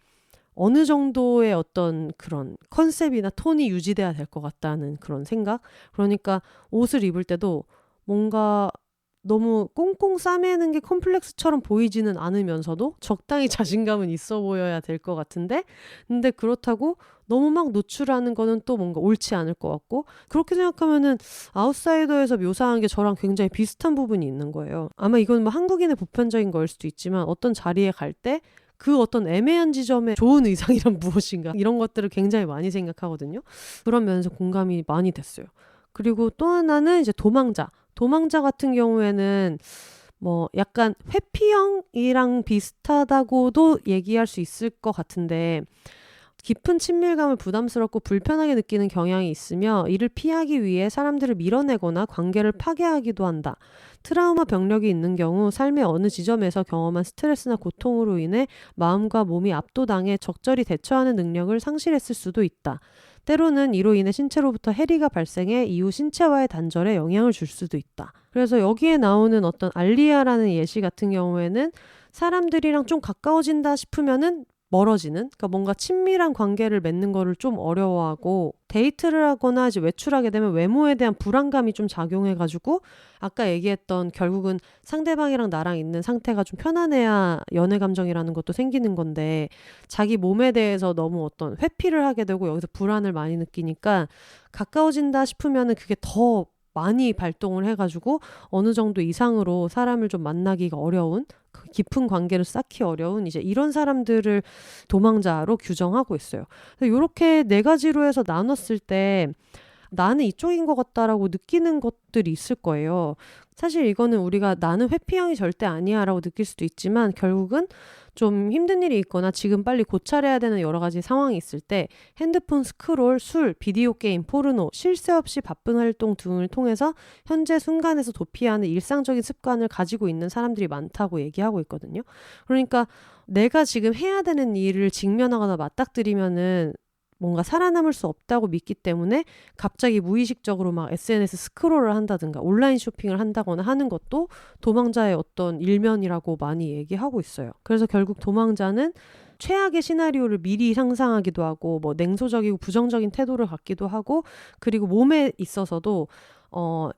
어느 정도의 어떤 그런 컨셉이나 톤이 유지돼야 될 것 같다는 그런 생각. 그러니까 옷을 입을 때도 뭔가 너무 꽁꽁 싸매는 게 컴플렉스처럼 보이지는 않으면서도 적당히 자신감은 있어 보여야 될 것 같은데 근데 그렇다고 너무 막 노출하는 거는 또 뭔가 옳지 않을 것 같고 그렇게 생각하면은 아웃사이더에서 묘사한 게 저랑 굉장히 비슷한 부분이 있는 거예요. 아마 이건 뭐 한국인의 보편적인 거일 수도 있지만 어떤 자리에 갈 때 그 어떤 애매한 지점에 좋은 의상이란 무엇인가 이런 것들을 굉장히 많이 생각하거든요. 그런 면에서 공감이 많이 됐어요. 그리고 또 하나는 이제 도망자 같은 경우에는 뭐 약간 회피형이랑 비슷하다고도 얘기할 수 있을 것 같은데 깊은 친밀감을 부담스럽고 불편하게 느끼는 경향이 있으며 이를 피하기 위해 사람들을 밀어내거나 관계를 파괴하기도 한다. 트라우마 병력이 있는 경우 삶의 어느 지점에서 경험한 스트레스나 고통으로 인해 마음과 몸이 압도당해 적절히 대처하는 능력을 상실했을 수도 있다. 때로는 이로 인해 신체로부터 해리가 발생해 이후 신체와의 단절에 영향을 줄 수도 있다. 그래서 여기에 나오는 어떤 알리아라는 예시 같은 경우에는 사람들이랑 좀 가까워진다 싶으면은 멀어지는, 그러니까 뭔가 친밀한 관계를 맺는 거를 좀 어려워하고 데이트를 하거나 이제 외출하게 되면 외모에 대한 불안감이 좀 작용해가지고 아까 얘기했던 결국은 상대방이랑 나랑 있는 상태가 좀 편안해야 연애 감정이라는 것도 생기는 건데 자기 몸에 대해서 너무 어떤 회피를 하게 되고 여기서 불안을 많이 느끼니까 가까워진다 싶으면은 그게 더 많이 발동을 해가지고 어느 정도 이상으로 사람을 좀 만나기가 어려운 그 깊은 관계를 쌓기 어려운 이제 이런 사람들을 도망자로 규정하고 있어요. 이렇게 네 가지로 해서 나눴을 때 나는 이쪽인 것 같다라고 느끼는 것들이 있을 거예요. 사실 이거는 우리가 나는 회피형이 절대 아니야 라고 느낄 수도 있지만 결국은 좀 힘든 일이 있거나 지금 빨리 고찰해야 되는 여러 가지 상황이 있을 때 핸드폰 스크롤, 술, 비디오 게임, 포르노, 쉴 새 없이 바쁜 활동 등을 통해서 현재 순간에서 도피하는 일상적인 습관을 가지고 있는 사람들이 많다고 얘기하고 있거든요. 그러니까 내가 지금 해야 되는 일을 직면하거나 맞닥뜨리면은 뭔가 살아남을 수 없다고 믿기 때문에 갑자기 무의식적으로 막 SNS 스크롤을 한다든가 온라인 쇼핑을 한다거나 하는 것도 도망자의 어떤 일면이라고 많이 얘기하고 있어요. 그래서 결국 도망자는 최악의 시나리오를 미리 상상하기도 하고 뭐 냉소적이고 부정적인 태도를 갖기도 하고 그리고 몸에 있어서도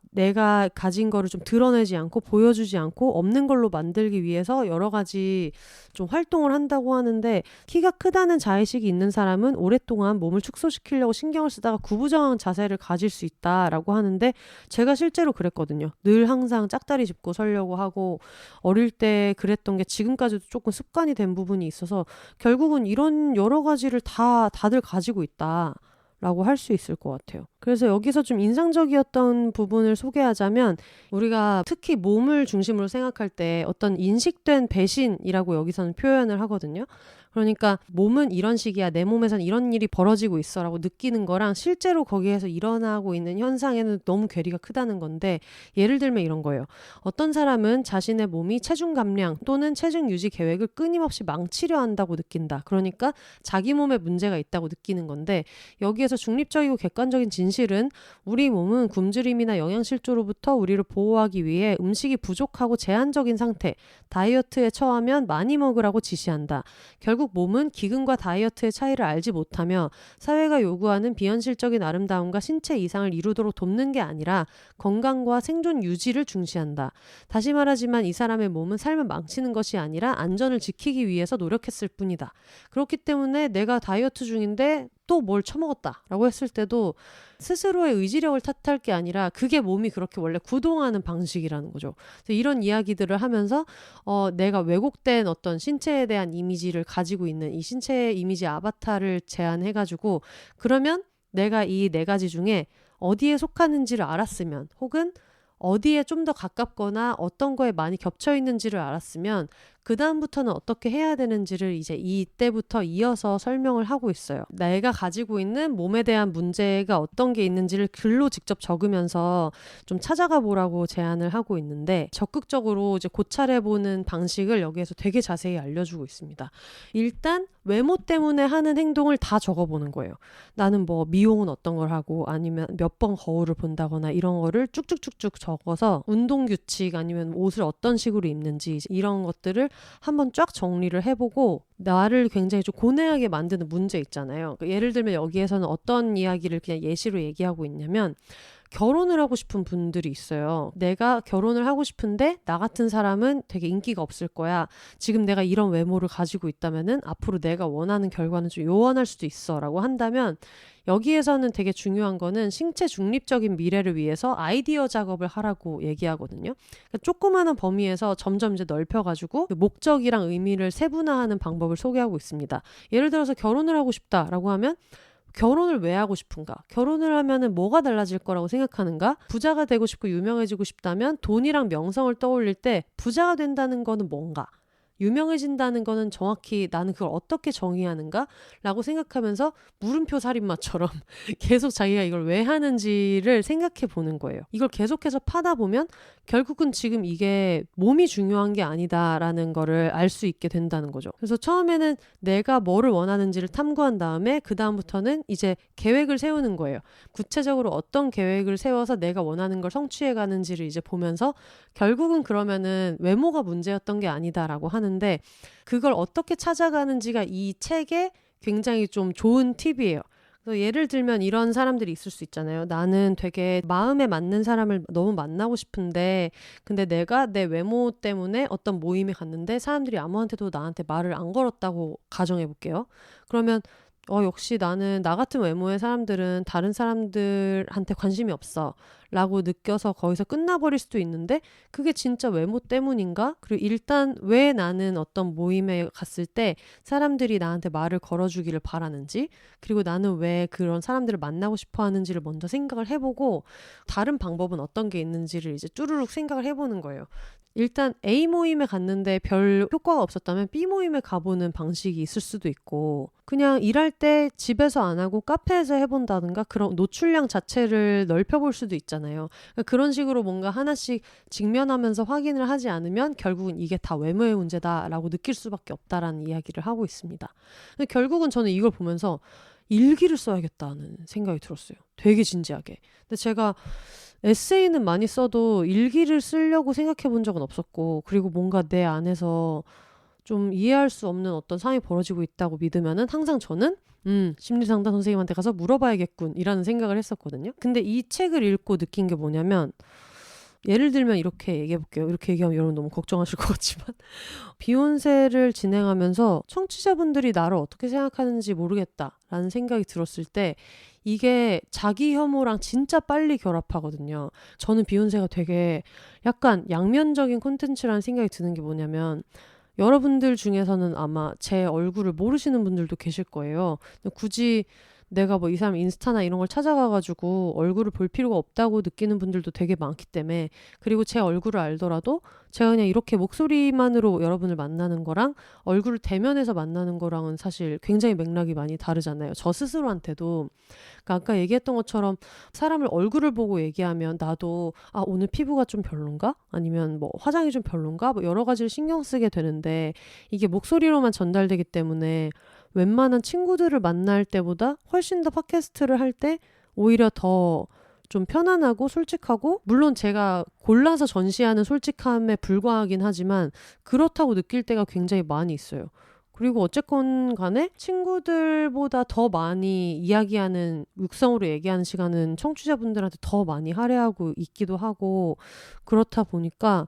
내가 가진 거를 좀 드러내지 않고 보여주지 않고 없는 걸로 만들기 위해서 여러 가지 좀 활동을 한다고 하는데 키가 크다는 자의식이 있는 사람은 오랫동안 몸을 축소시키려고 신경을 쓰다가 구부정한 자세를 가질 수 있다라고 하는데 제가 실제로 그랬거든요. 늘 항상 짝다리 짚고 서려고 하고 어릴 때 그랬던 게 지금까지도 조금 습관이 된 부분이 있어서 결국은 이런 여러 가지를 다들 가지고 있다. 라고 할 수 있을 것 같아요. 그래서 여기서 좀 인상적이었던 부분을 소개하자면 우리가 특히 몸을 중심으로 생각할 때 어떤 인식된 배신이라고 여기서는 표현을 하거든요. 그러니까 몸은 이런 식이야, 내 몸에선 이런 일이 벌어지고 있어 라고 느끼는 거랑 실제로 거기에서 일어나고 있는 현상에는 너무 괴리가 크다는 건데, 예를 들면 이런 거예요. 어떤 사람은 자신의 몸이 체중 감량 또는 체중 유지 계획을 끊임없이 망치려 한다고 느낀다. 그러니까 자기 몸에 문제가 있다고 느끼는 건데, 여기에서 중립적이고 객관적인 진실은 우리 몸은 굶주림이나 영양실조로부터 우리를 보호하기 위해 음식이 부족하고 제한적인 상태, 다이어트에 처하면 많이 먹으라고 지시한다. 결국 몸은 기근과 다이어트의 차이를 알지 못하며 사회가 요구하는 비현실적인 아름다움과 신체 이상을 이루도록 돕는 게 아니라 건강과 생존 유지를 중시한다. 다시 말하지만 이 사람의 몸은 삶을 망치는 것이 아니라 안전을 지키기 위해서 노력했을 뿐이다. 그렇기 때문에 내가 다이어트 중인데 또 뭘 처먹었다 라고 했을 때도 스스로의 의지력을 탓할 게 아니라 그게 몸이 그렇게 원래 구동하는 방식이라는 거죠. 그래서 이런 이야기들을 하면서 내가 왜곡된 어떤 신체에 대한 이미지를 가지고 있는 이 신체의 이미지 아바타를 제안해가지고, 그러면 내가 이 네 가지 중에 어디에 속하는지를 알았으면, 혹은 어디에 좀 더 가깝거나 어떤 거에 많이 겹쳐 있는지를 알았으면 그 다음부터는 어떻게 해야 되는지를 이제 이때부터 이어서 설명을 하고 있어요. 내가 가지고 있는 몸에 대한 문제가 어떤 게 있는지를 글로 직접 적으면서 좀 찾아가 보라고 제안을 하고 있는데, 적극적으로 이제 고찰해보는 방식을 여기에서 되게 자세히 알려주고 있습니다. 일단 외모 때문에 하는 행동을 다 적어보는 거예요. 나는 뭐 미용은 어떤 걸 하고, 아니면 몇 번 거울을 본다거나 이런 거를 쭉쭉쭉쭉 적어서 운동 규칙, 아니면 옷을 어떤 식으로 입는지 이런 것들을 한번 쫙 정리를 해보고, 나를 굉장히 좀 고뇌하게 만드는 문제 있잖아요. 그러니까 예를 들면 여기에서는 어떤 이야기를 그냥 예시로 얘기하고 있냐면, 결혼을 하고 싶은 분들이 있어요. 내가 결혼을 하고 싶은데 나 같은 사람은 되게 인기가 없을 거야. 지금 내가 이런 외모를 가지고 있다면은 앞으로 내가 원하는 결과는 좀 요원할 수도 있어 라고 한다면, 여기에서는 되게 중요한 거는 신체 중립적인 미래를 위해서 아이디어 작업을 하라고 얘기하거든요. 그러니까 조그마한 범위에서 점점 이제 넓혀가지고 그 목적이랑 의미를 세분화하는 방법을 소개하고 있습니다. 예를 들어서 결혼을 하고 싶다라고 하면, 결혼을 왜 하고 싶은가? 결혼을 하면은 뭐가 달라질 거라고 생각하는가? 부자가 되고 싶고 유명해지고 싶다면 돈이랑 명성을 떠올릴 때 부자가 된다는 거는 뭔가? 유명해진다는 거는 정확히 나는 그걸 어떻게 정의하는가? 라고 생각하면서 물음표 살인마처럼 계속 자기가 이걸 왜 하는지를 생각해 보는 거예요. 이걸 계속해서 파다 보면 결국은 지금 이게 몸이 중요한 게 아니다라는 거를 알 수 있게 된다는 거죠. 그래서 처음에는 내가 뭐를 원하는지를 탐구한 다음에 그 다음부터는 이제 계획을 세우는 거예요. 구체적으로 어떤 계획을 세워서 내가 원하는 걸 성취해 가는지를 이제 보면서, 결국은 그러면은 외모가 문제였던 게 아니다라고 하는데, 그걸 어떻게 찾아가는지가 이 책의 굉장히 좀 좋은 팁이에요. 그래서 예를 들면 이런 사람들이 있을 수 있잖아요. 나는 되게 마음에 맞는 사람을 너무 만나고 싶은데, 근데 내가 내 외모 때문에 어떤 모임에 갔는데 사람들이 아무한테도 나한테 말을 안 걸었다고 가정해 볼게요. 그러면 역시 나는 나 같은 외모의 사람들은 다른 사람들한테 관심이 없어 라고 느껴서 거기서 끝나버릴 수도 있는데, 그게 진짜 외모 때문인가? 그리고 일단 왜 나는 어떤 모임에 갔을 때 사람들이 나한테 말을 걸어주기를 바라는지, 그리고 나는 왜 그런 사람들을 만나고 싶어 하는지를 먼저 생각을 해보고, 다른 방법은 어떤 게 있는지를 이제 쭈루룩 생각을 해보는 거예요. 일단 A 모임에 갔는데 별 효과가 없었다면 B 모임에 가보는 방식이 있을 수도 있고, 그냥 일할 때 집에서 안 하고 카페에서 해본다든가 그런 노출량 자체를 넓혀볼 수도 있잖아요. 그러니까 그런 식으로 뭔가 하나씩 직면하면서 확인을 하지 않으면 결국은 이게 다 외모의 문제다라고 느낄 수밖에 없다라는 이야기를 하고 있습니다. 근데 결국은 저는 이걸 보면서 일기를 써야겠다는 생각이 들었어요. 되게 진지하게. 근데 제가 에세이는 많이 써도 일기를 쓰려고 생각해 본 적은 없었고, 그리고 뭔가 내 안에서 좀 이해할 수 없는 어떤 상황이 벌어지고 있다고 믿으면은 항상 저는 심리상담 선생님한테 가서 물어봐야겠군 이라는 생각을 했었거든요. 근데 이 책을 읽고 느낀 게 뭐냐면, 예를 들면 이렇게 얘기해 볼게요. 이렇게 얘기하면 여러분 너무 걱정하실 것 같지만 비욘세를 진행하면서 청취자분들이 나를 어떻게 생각하는지 모르겠다라는 생각이 들었을 때, 이게 자기 혐오랑 진짜 빨리 결합하거든요. 저는 비욘세가 되게 약간 양면적인 콘텐츠라는 생각이 드는 게 뭐냐면, 여러분들 중에서는 아마 제 얼굴을 모르시는 분들도 계실 거예요. 굳이 내가 뭐 이 사람 인스타나 이런 걸 찾아가가지고 얼굴을 볼 필요가 없다고 느끼는 분들도 되게 많기 때문에, 그리고 제 얼굴을 알더라도 제가 그냥 이렇게 목소리만으로 여러분을 만나는 거랑 얼굴을 대면해서 만나는 거랑은 사실 굉장히 맥락이 많이 다르잖아요. 저 스스로한테도. 그러니까 아까 얘기했던 것처럼 사람을 얼굴을 보고 얘기하면 나도 오늘 피부가 좀 별론가? 아니면 뭐 화장이 좀 별론가? 뭐 여러 가지를 신경 쓰게 되는데, 이게 목소리로만 전달되기 때문에 웬만한 친구들을 만날 때보다 훨씬 더 팟캐스트를 할 때 오히려 더 좀 편안하고 솔직하고, 물론 제가 골라서 전시하는 솔직함에 불과하긴 하지만 그렇다고 느낄 때가 굉장히 많이 있어요. 그리고 어쨌건 간에 친구들보다 더 많이 이야기하는, 육성으로 얘기하는 시간은 청취자분들한테 더 많이 할애하고 있기도 하고, 그렇다 보니까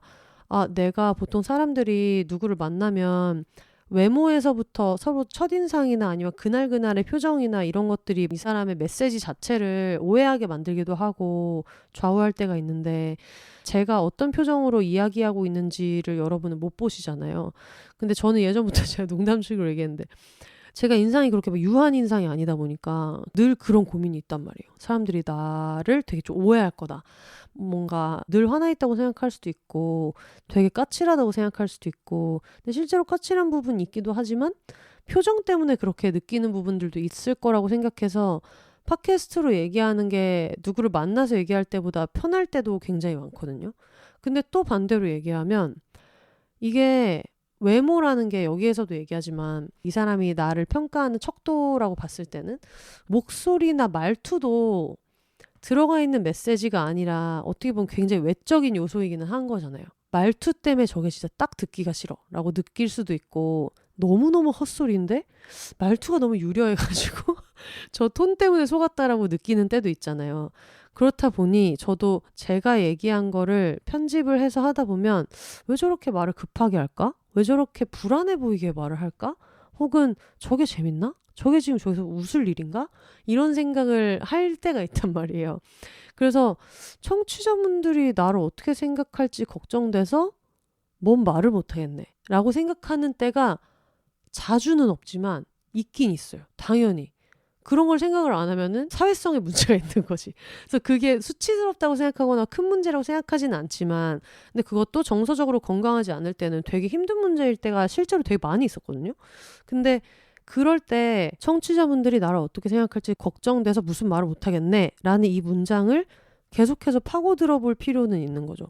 내가 보통 사람들이 누구를 만나면 외모에서부터 서로 첫인상이나 아니면 그날그날의 표정이나 이런 것들이 이 사람의 메시지 자체를 오해하게 만들기도 하고 좌우할 때가 있는데, 제가 어떤 표정으로 이야기하고 있는지를 여러분은 못 보시잖아요. 근데 저는 예전부터 제가 농담식으로 얘기했는데, 제가 인상이 그렇게 막 유한 인상이 아니다 보니까 늘 그런 고민이 있단 말이에요. 사람들이 나를 되게 좀 오해할 거다. 뭔가 늘 화나 있다고 생각할 수도 있고 되게 까칠하다고 생각할 수도 있고, 근데 실제로 까칠한 부분이 있기도 하지만 표정 때문에 그렇게 느끼는 부분들도 있을 거라고 생각해서 팟캐스트로 얘기하는 게 누구를 만나서 얘기할 때보다 편할 때도 굉장히 많거든요. 근데 또 반대로 얘기하면 이게 외모라는 게 여기에서도 얘기하지만 이 사람이 나를 평가하는 척도라고 봤을 때는 목소리나 말투도 들어가 있는 메시지가 아니라 어떻게 보면 굉장히 외적인 요소이기는 한 거잖아요. 말투 때문에 저게 진짜 딱 듣기가 싫어 라고 느낄 수도 있고, 너무너무 헛소리인데 말투가 너무 유려해가지고 저 톤 때문에 속았다라고 느끼는 때도 있잖아요. 그렇다 보니 저도 제가 얘기한 거를 편집을 해서 하다 보면 왜 저렇게 말을 급하게 할까? 왜 저렇게 불안해 보이게 말을 할까? 혹은 저게 재밌나? 저게 지금 저기서 웃을 일인가? 이런 생각을 할 때가 있단 말이에요. 그래서 청취자분들이 나를 어떻게 생각할지 걱정돼서 뭔 말을 못하겠네 라고 생각하는 때가 자주는 없지만 있긴 있어요. 당연히. 그런 걸 생각을 안 하면은 사회성에 문제가 있는 거지. 그래서 그게 수치스럽다고 생각하거나 큰 문제라고 생각하지는 않지만, 근데 그것도 정서적으로 건강하지 않을 때는 되게 힘든 문제일 때가 실제로 되게 많이 있었거든요. 근데 그럴 때 청취자분들이 나를 어떻게 생각할지 걱정돼서 무슨 말을 못하겠네 라는 이 문장을 계속해서 파고들어 볼 필요는 있는 거죠.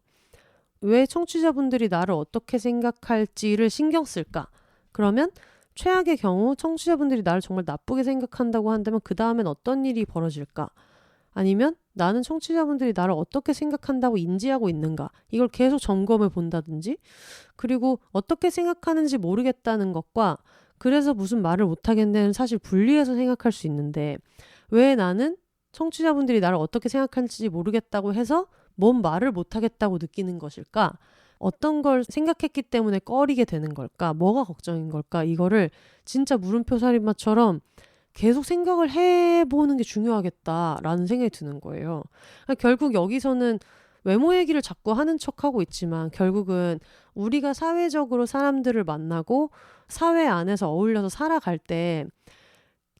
왜 청취자분들이 나를 어떻게 생각할지를 신경 쓸까? 그러면 최악의 경우 청취자분들이 나를 정말 나쁘게 생각한다고 한다면 그 다음엔 어떤 일이 벌어질까? 아니면 나는 청취자분들이 나를 어떻게 생각한다고 인지하고 있는가? 이걸 계속 점검해 본다든지, 그리고 어떻게 생각하는지 모르겠다는 것과 그래서 무슨 말을 못하겠네는 사실 분리해서 생각할 수 있는데, 왜 나는 청취자분들이 나를 어떻게 생각할지 모르겠다고 해서 뭔 말을 못하겠다고 느끼는 것일까? 어떤 걸 생각했기 때문에 꺼리게 되는 걸까? 뭐가 걱정인 걸까? 이거를 진짜 물음표 살인마처럼 계속 생각을 해보는 게 중요하겠다라는 생각이 드는 거예요. 그러니까 결국 여기서는 외모 얘기를 자꾸 하는 척하고 있지만 결국은 우리가 사회적으로 사람들을 만나고 사회 안에서 어울려서 살아갈 때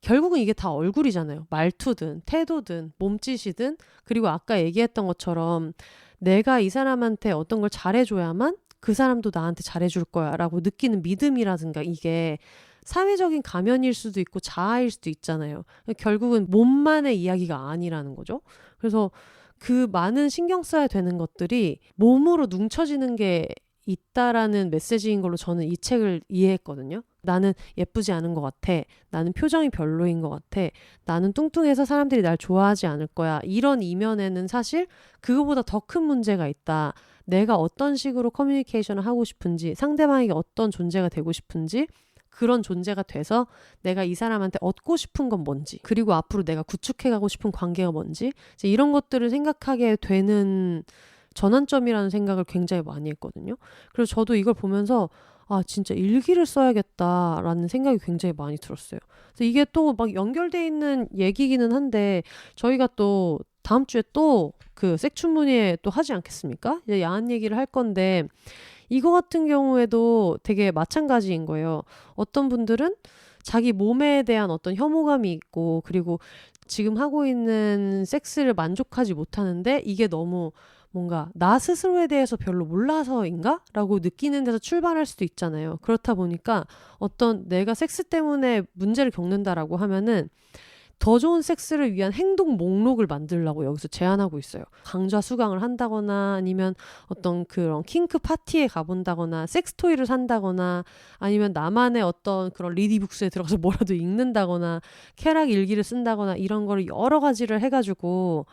결국은 이게 다 얼굴이잖아요. 말투든 태도든 몸짓이든, 그리고 아까 얘기했던 것처럼 내가 이 사람한테 어떤 걸 잘해줘야만 그 사람도 나한테 잘해줄 거야 라고 느끼는 믿음이라든가, 이게 사회적인 가면일 수도 있고 자아일 수도 있잖아요. 결국은 몸만의 이야기가 아니라는 거죠. 그래서 그 많은 신경 써야 되는 것들이 몸으로 뭉쳐지는 게 있다라는 메시지인 걸로 저는 이 책을 이해했거든요. 나는 예쁘지 않은 것 같아. 나는 표정이 별로인 것 같아. 나는 뚱뚱해서 사람들이 날 좋아하지 않을 거야. 이런 이면에는 사실 그거보다 더 큰 문제가 있다. 내가 어떤 식으로 커뮤니케이션을 하고 싶은지, 상대방에게 어떤 존재가 되고 싶은지, 그런 존재가 돼서 내가 이 사람한테 얻고 싶은 건 뭔지, 그리고 앞으로 내가 구축해가고 싶은 관계가 뭔지, 이제 이런 것들을 생각하게 되는 전환점이라는 생각을 굉장히 많이 했거든요. 그래서 저도 이걸 보면서 진짜 일기를 써야겠다라는 생각이 굉장히 많이 들었어요. 그래서 이게 또 막 연결돼 있는 얘기기는 한데 저희가 또 다음 주에 또 그 색춘문예 또 하지 않겠습니까? 이제 야한 얘기를 할 건데, 이거 같은 경우에도 되게 마찬가지인 거예요. 어떤 분들은 자기 몸에 대한 어떤 혐오감이 있고 그리고 지금 하고 있는 섹스를 만족하지 못하는데 이게 너무 뭔가 나 스스로에 대해서 별로 몰라서인가? 라고 느끼는 데서 출발할 수도 있잖아요. 그렇다 보니까 어떤 내가 섹스 때문에 문제를 겪는다라고 하면은 더 좋은 섹스를 위한 행동 목록을 만들려고 여기서 제안하고 있어요. 강좌 수강을 한다거나 아니면 어떤 그런 킹크 파티에 가본다거나 섹스토이를 산다거나 아니면 나만의 어떤 그런 리디북스에 들어가서 뭐라도 읽는다거나 쾌락 일기를 쓴다거나 이런 거를 여러 가지를 해가지고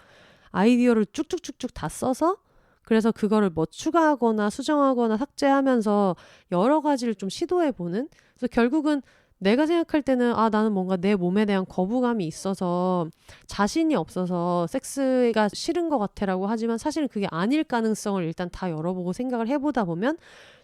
아이디어를 쭉쭉쭉쭉 다 써서 그래서 그거를 뭐 추가하거나 수정하거나 삭제하면서 여러 가지를 좀 시도해보는 그래서 결국은 내가 생각할 때는 나는 뭔가 내 몸에 대한 거부감이 있어서 자신이 없어서 섹스가 싫은 것 같아라고 하지만 사실은 그게 아닐 가능성을 일단 다 열어보고 생각을 해보다 보면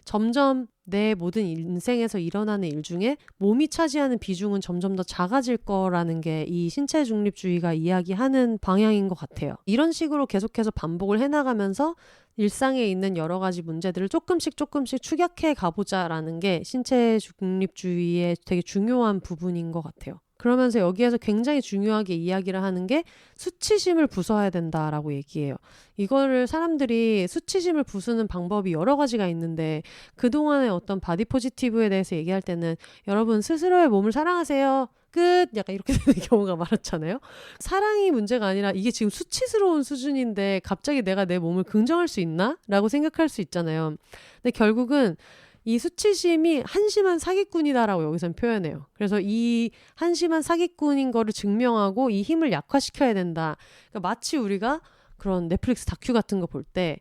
점점 내 모든 인생에서 일어나는 일 중에 몸이 차지하는 비중은 점점 더 작아질 거라는 게 이 신체 중립주의가 이야기하는 방향인 것 같아요. 이런 식으로 계속해서 반복을 해나가면서 일상에 있는 여러 가지 문제들을 조금씩 축약해 가보자라는 게 신체 중립주의의 되게 중요한 부분인 것 같아요. 그러면서 여기에서 굉장히 중요하게 이야기를 하는 게 수치심을 부숴야 된다라고 얘기해요. 이거를 사람들이 수치심을 부수는 방법이 여러 가지가 있는데 그동안의 어떤 바디 포지티브에 대해서 얘기할 때는 여러분 스스로의 몸을 사랑하세요. 끝! 약간 이렇게 되는 경우가 많았잖아요. 사랑이 문제가 아니라 이게 지금 수치스러운 수준인데 갑자기 내가 내 몸을 긍정할 수 있나? 라고 생각할 수 있잖아요. 근데 결국은 이 수치심이 한심한 사기꾼이다라고 여기서는 표현해요. 그래서 이 한심한 사기꾼인 거를 증명하고 이 힘을 약화시켜야 된다. 그러니까 마치 우리가 그런 넷플릭스 다큐 같은 거 볼 때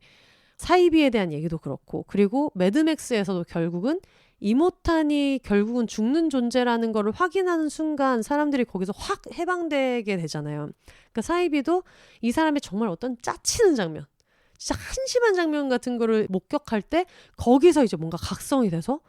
사이비에 대한 얘기도 그렇고 그리고 매드맥스에서도 결국은 이모탄이 결국은 죽는 존재라는 거를 확인하는 순간 사람들이 거기서 확 해방되게 되잖아요. 그러니까 사이비도 이 사람의 정말 어떤 짜치는 장면 진짜 한심한 장면 같은 거를 목격할 때 거기서 이제 뭔가 각성이 돼서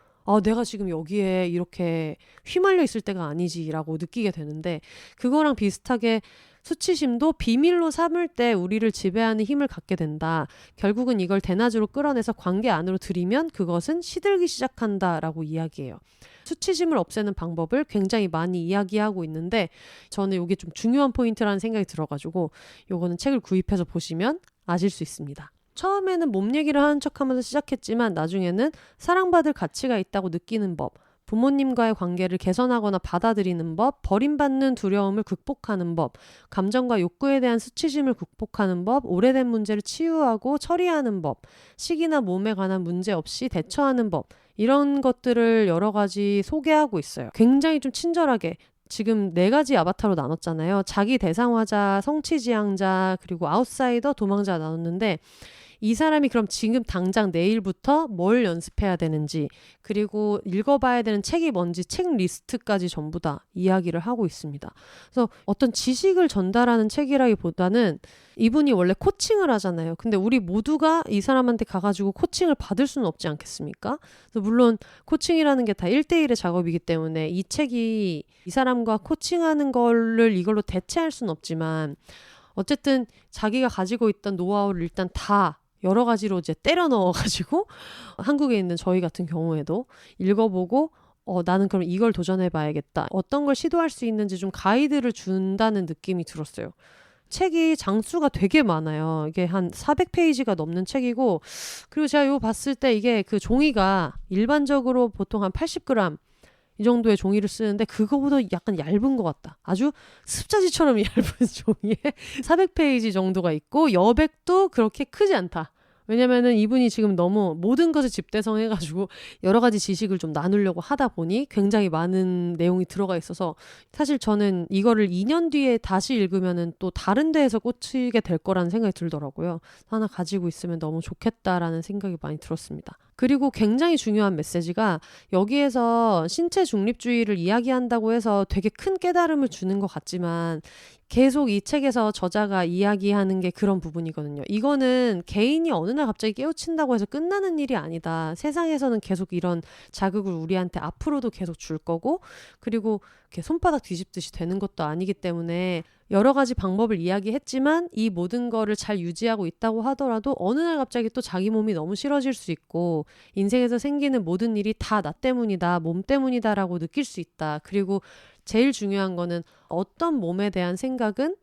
내가 지금 여기에 이렇게 휘말려 있을 때가 아니지라고 느끼게 되는데 그거랑 비슷하게 수치심도 비밀로 삼을 때 우리를 지배하는 힘을 갖게 된다. 결국은 이걸 대낮으로 끌어내서 관계 안으로 들이면 그것은 시들기 시작한다라고 이야기해요. 수치심을 없애는 방법을 굉장히 많이 이야기하고 있는데 저는 이게 좀 중요한 포인트라는 생각이 들어가지고 요거는 책을 구입해서 보시면 아실 수 있습니다. 처음에는 몸 얘기를 하는 척하면서 시작했지만 나중에는 사랑받을 가치가 있다고 느끼는 법, 부모님과의 관계를 개선하거나 받아들이는 법, 버림받는 두려움을 극복하는 법, 감정과 욕구에 대한 수치심을 극복하는 법, 오래된 문제를 치유하고 처리하는 법, 식이나 몸에 관한 문제 없이 대처하는 법 이런 것들을 여러 가지 소개하고 있어요. 굉장히 좀 친절하게 지금 4가지 아바타로 나눴잖아요. 자기 대상화자, 성취지향자, 그리고 아웃사이더, 도망자 나눴는데 이 사람이 그럼 지금 당장 내일부터 뭘 연습해야 되는지 그리고 읽어봐야 되는 책이 뭔지 책 리스트까지 전부 다 이야기를 하고 있습니다. 그래서 어떤 지식을 전달하는 책이라기보다는 이분이 원래 코칭을 하잖아요. 근데 우리 모두가 이 사람한테 가가지고 코칭을 받을 수는 없지 않겠습니까? 그래서 물론 코칭이라는 게 다 1대1의 작업이기 때문에 이 책이 이 사람과 코칭하는 거를 이걸로 대체할 수는 없지만 어쨌든 자기가 가지고 있던 노하우를 일단 다 여러 가지로 이제 때려 넣어가지고 한국에 있는 저희 같은 경우에도 읽어보고 나는 그럼 이걸 도전해봐야겠다. 어떤 걸 시도할 수 있는지 좀 가이드를 준다는 느낌이 들었어요. 책이 장수가 되게 많아요. 이게 한 400페이지가 넘는 책이고 그리고 제가 이거 봤을 때 이게 그 종이가 일반적으로 보통 한 80g 이 정도의 종이를 쓰는데 그거보다 약간 얇은 것 같다. 아주 습자지처럼 얇은 종이에 400페이지 정도가 있고 여백도 그렇게 크지 않다. 왜냐면은 이분이 지금 너무 모든 것을 집대성해가지고 여러 가지 지식을 좀 나누려고 하다 보니 굉장히 많은 내용이 들어가 있어서 사실 저는 이거를 2년 뒤에 다시 읽으면은 또 다른 데에서 꽂히게 될 거라는 생각이 들더라고요. 하나 가지고 있으면 너무 좋겠다라는 생각이 많이 들었습니다. 그리고 굉장히 중요한 메시지가 여기에서 신체 중립주의를 이야기한다고 해서 되게 큰 깨달음을 주는 것 같지만 계속 이 책에서 저자가 이야기하는 게 그런 부분이거든요. 이거는 개인이 어느 날 갑자기 깨우친다고 해서 끝나는 일이 아니다. 세상에서는 계속 이런 자극을 우리한테 앞으로도 계속 줄 거고 그리고 이렇게 손바닥 뒤집듯이 되는 것도 아니기 때문에 여러 가지 방법을 이야기했지만 이 모든 거를 잘 유지하고 있다고 하더라도 어느 날 갑자기 또 자기 몸이 너무 싫어질 수 있고 인생에서 생기는 모든 일이 다 나 때문이다, 몸 때문이다라고 느낄 수 있다. 그리고 제일 중요한 거는 어떤 몸에 대한 생각은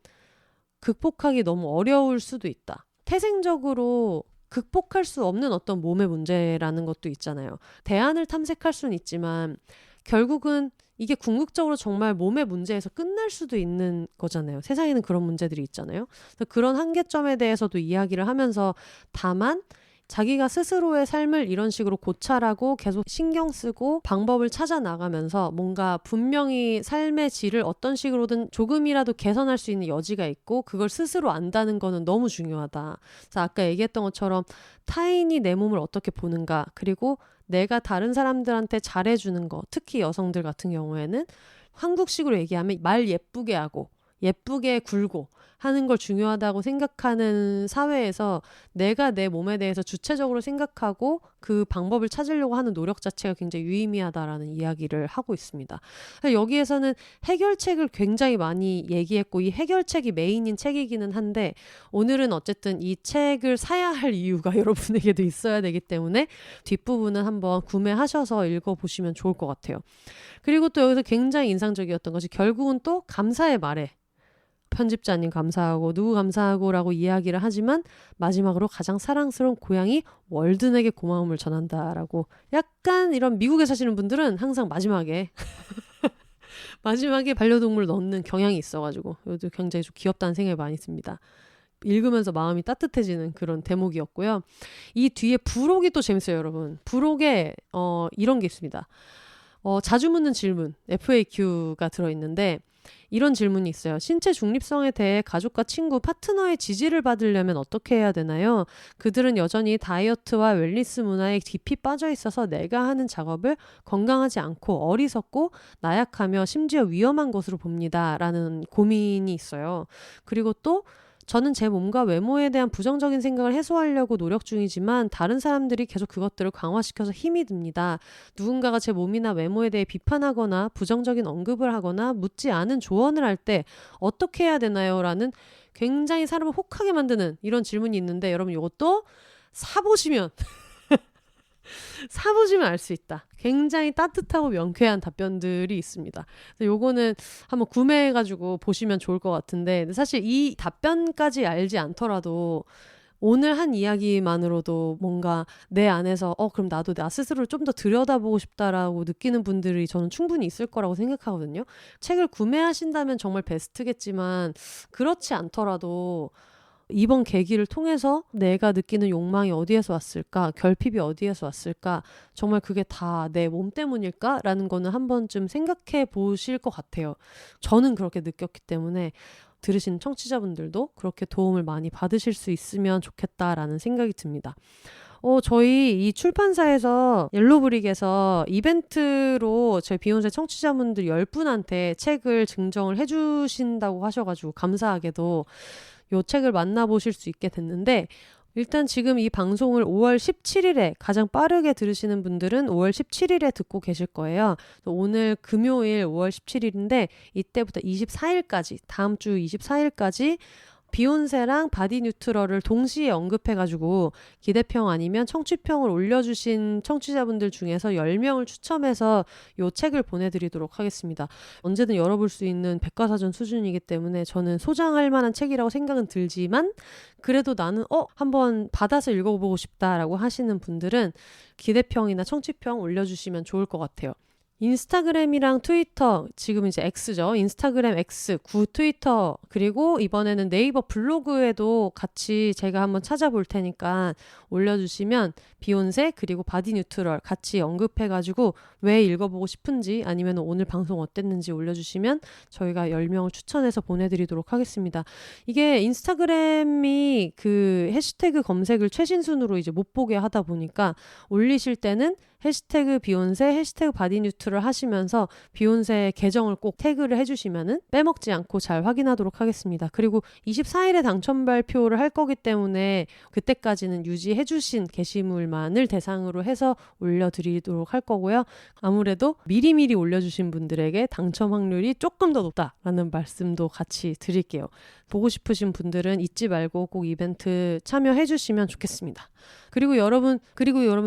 극복하기 너무 어려울 수도 있다. 태생적으로 극복할 수 없는 어떤 몸의 문제라는 것도 있잖아요. 대안을 탐색할 수는 있지만 결국은 이게 궁극적으로 정말 몸의 문제에서 끝날 수도 있는 거잖아요. 세상에는 그런 문제들이 있잖아요. 그래서 그런 한계점에 대해서도 이야기를 하면서 다만 자기가 스스로의 삶을 이런 식으로 고찰하고 계속 신경 쓰고 방법을 찾아 나가면서 뭔가 분명히 삶의 질을 어떤 식으로든 조금이라도 개선할 수 있는 여지가 있고 그걸 스스로 안다는 거는 너무 중요하다. 그래서 아까 얘기했던 것처럼 타인이 내 몸을 어떻게 보는가, 그리고 내가 다른 사람들한테 잘해주는 거, 특히 여성들 같은 경우에는 한국식으로 얘기하면 말 예쁘게 하고 예쁘게 굴고 하는 걸 중요하다고 생각하는 사회에서 내가 내 몸에 대해서 주체적으로 생각하고 그 방법을 찾으려고 하는 노력 자체가 굉장히 유의미하다라는 이야기를 하고 있습니다. 여기에서는 해결책을 굉장히 많이 얘기했고 이 해결책이 메인인 책이기는 한데 오늘은 어쨌든 이 책을 사야 할 이유가 여러분에게도 있어야 되기 때문에 뒷부분은 한번 구매하셔서 읽어보시면 좋을 것 같아요. 그리고 또 여기서 굉장히 인상적이었던 것이 결국은 또 감사의 말에 편집자님 감사하고 누구 감사하고 라고 이야기를 하지만 마지막으로 가장 사랑스러운 고양이 월든에게 고마움을 전한다라고, 약간 이런 미국에 사시는 분들은 항상 마지막에 반려동물 넣는 경향이 있어가지고 이것도 굉장히 좀 귀엽다는 생각이 많이 듭니다. 읽으면서 마음이 따뜻해지는 그런 대목이었고요. 이 뒤에 부록이 또 재밌어요, 여러분. 부록에 이런 게 있습니다. 자주 묻는 질문, FAQ가 들어있는데 이런 질문이 있어요. 신체 중립성에 대해 가족과 친구, 파트너의 지지를 받으려면 어떻게 해야 되나요? 그들은 여전히 다이어트와 웰니스 문화에 깊이 빠져 있어서 내가 하는 작업을 건강하지 않고 어리석고 나약하며 심지어 위험한 것으로 봅니다. 라는 고민이 있어요. 그리고 또 저는 제 몸과 외모에 대한 부정적인 생각을 해소하려고 노력 중이지만 다른 사람들이 계속 그것들을 강화시켜서 힘이 듭니다. 누군가가 제 몸이나 외모에 대해 비판하거나 부정적인 언급을 하거나 묻지 않은 조언을 할 때 어떻게 해야 되나요? 라는 굉장히 사람을 혹하게 만드는 이런 질문이 있는데 여러분 이것도 사보시면 알 수 있다. 굉장히 따뜻하고 명쾌한 답변들이 있습니다. 그래서 요거는 한번 구매해가지고 보시면 좋을 것 같은데 사실 이 답변까지 알지 않더라도 오늘 한 이야기만으로도 뭔가 내 안에서 그럼 나도 나 스스로를 좀 더 들여다보고 싶다라고 느끼는 분들이 저는 충분히 있을 거라고 생각하거든요. 책을 구매하신다면 정말 베스트겠지만 그렇지 않더라도 이번 계기를 통해서 내가 느끼는 욕망이 어디에서 왔을까? 결핍이 어디에서 왔을까? 정말 그게 다 내 몸 때문일까? 라는 거는 한 번쯤 생각해 보실 것 같아요. 저는 그렇게 느꼈기 때문에 들으신 청취자분들도 그렇게 도움을 많이 받으실 수 있으면 좋겠다라는 생각이 듭니다. 저희 이 출판사에서 옐로브릭에서 이벤트로 저희 비욘세 청취자분들 10분한테 책을 증정을 해주신다고 하셔가지고 감사하게도 요 책을 만나보실 수 있게 됐는데 일단 지금 이 방송을 5월 17일에 가장 빠르게 들으시는 분들은 5월 17일에 듣고 계실 거예요. 오늘 금요일 5월 17일인데 이때부터 24일까지 다음 주 24일까지 비욘세랑 바디 뉴트럴을 동시에 언급해가지고 기대평 아니면 청취평을 올려주신 청취자분들 중에서 10명을 추첨해서 이 책을 보내드리도록 하겠습니다. 언제든 열어볼 수 있는 백과사전 수준이기 때문에 저는 소장할 만한 책이라고 생각은 들지만 그래도 나는 한번 받아서 읽어보고 싶다라고 하시는 분들은 기대평이나 청취평 올려주시면 좋을 것 같아요. 인스타그램이랑 트위터, 지금 이제 X죠. 인스타그램 X, 구 트위터, 그리고 이번에는 네이버 블로그에도 같이 제가 한번 찾아볼 테니까 올려주시면 비욘세 그리고 바디 뉴트럴 같이 언급해가지고 왜 읽어보고 싶은지 아니면 오늘 방송 어땠는지 올려주시면 저희가 10명을 추천해서 보내드리도록 하겠습니다. 이게 인스타그램이 그 해시태그 검색을 최신순으로 이제 못 보게 하다 보니까 올리실 때는 해시태그 비욘세, 해시태그 바디 뉴트럴 뉴트럴 하시면서 비욘세 계정을 꼭 태그를 해주시면은 빼먹지 않고 잘 확인하도록 하겠습니다. 그리고 24일에 당첨 발표를 할 거기 때문에 그때까지는 유지해주신 게시물만을 대상으로 해서 올려드리도록 할 거고요. 아무래도 미리미리 올려주신 분들에게 당첨 확률이 조금 더 높다라는 말씀도 같이 드릴게요. 보고 싶으신 분들은 잊지 말고 꼭 이벤트 참여해 주시면 좋겠습니다. 그리고 여러분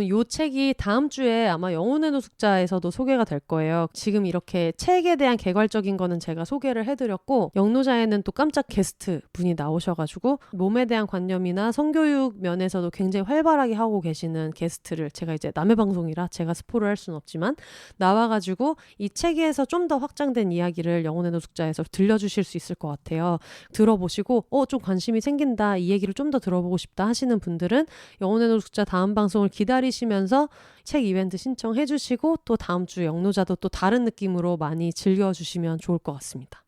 요 책이 다음 주에 아마 영혼의 노숙자에서도 소개가 될 거예요. 지금 이렇게 책에 대한 개괄적인 거는 제가 소개를 해드렸고 영노자에는 또 깜짝 게스트 분이 나오셔가지고 몸에 대한 관념이나 성교육 면에서도 굉장히 활발하게 하고 계시는 게스트를 제가 이제 남의 방송이라 제가 스포를 할 수는 없지만 나와가지고 이 책에서 좀 더 확장된 이야기를 영혼의 노숙자에서 들려주실 수 있을 것 같아요. 들어보시고 좀 관심이 생긴다, 이 얘기를 좀 더 들어보고 싶다 하시는 분들은 영혼의 노숙자 다음 방송을 기다리시면서 책 이벤트 신청해 주시고 또 다음 주 영노자도 또 다른 느낌으로 많이 즐겨주시면 좋을 것 같습니다.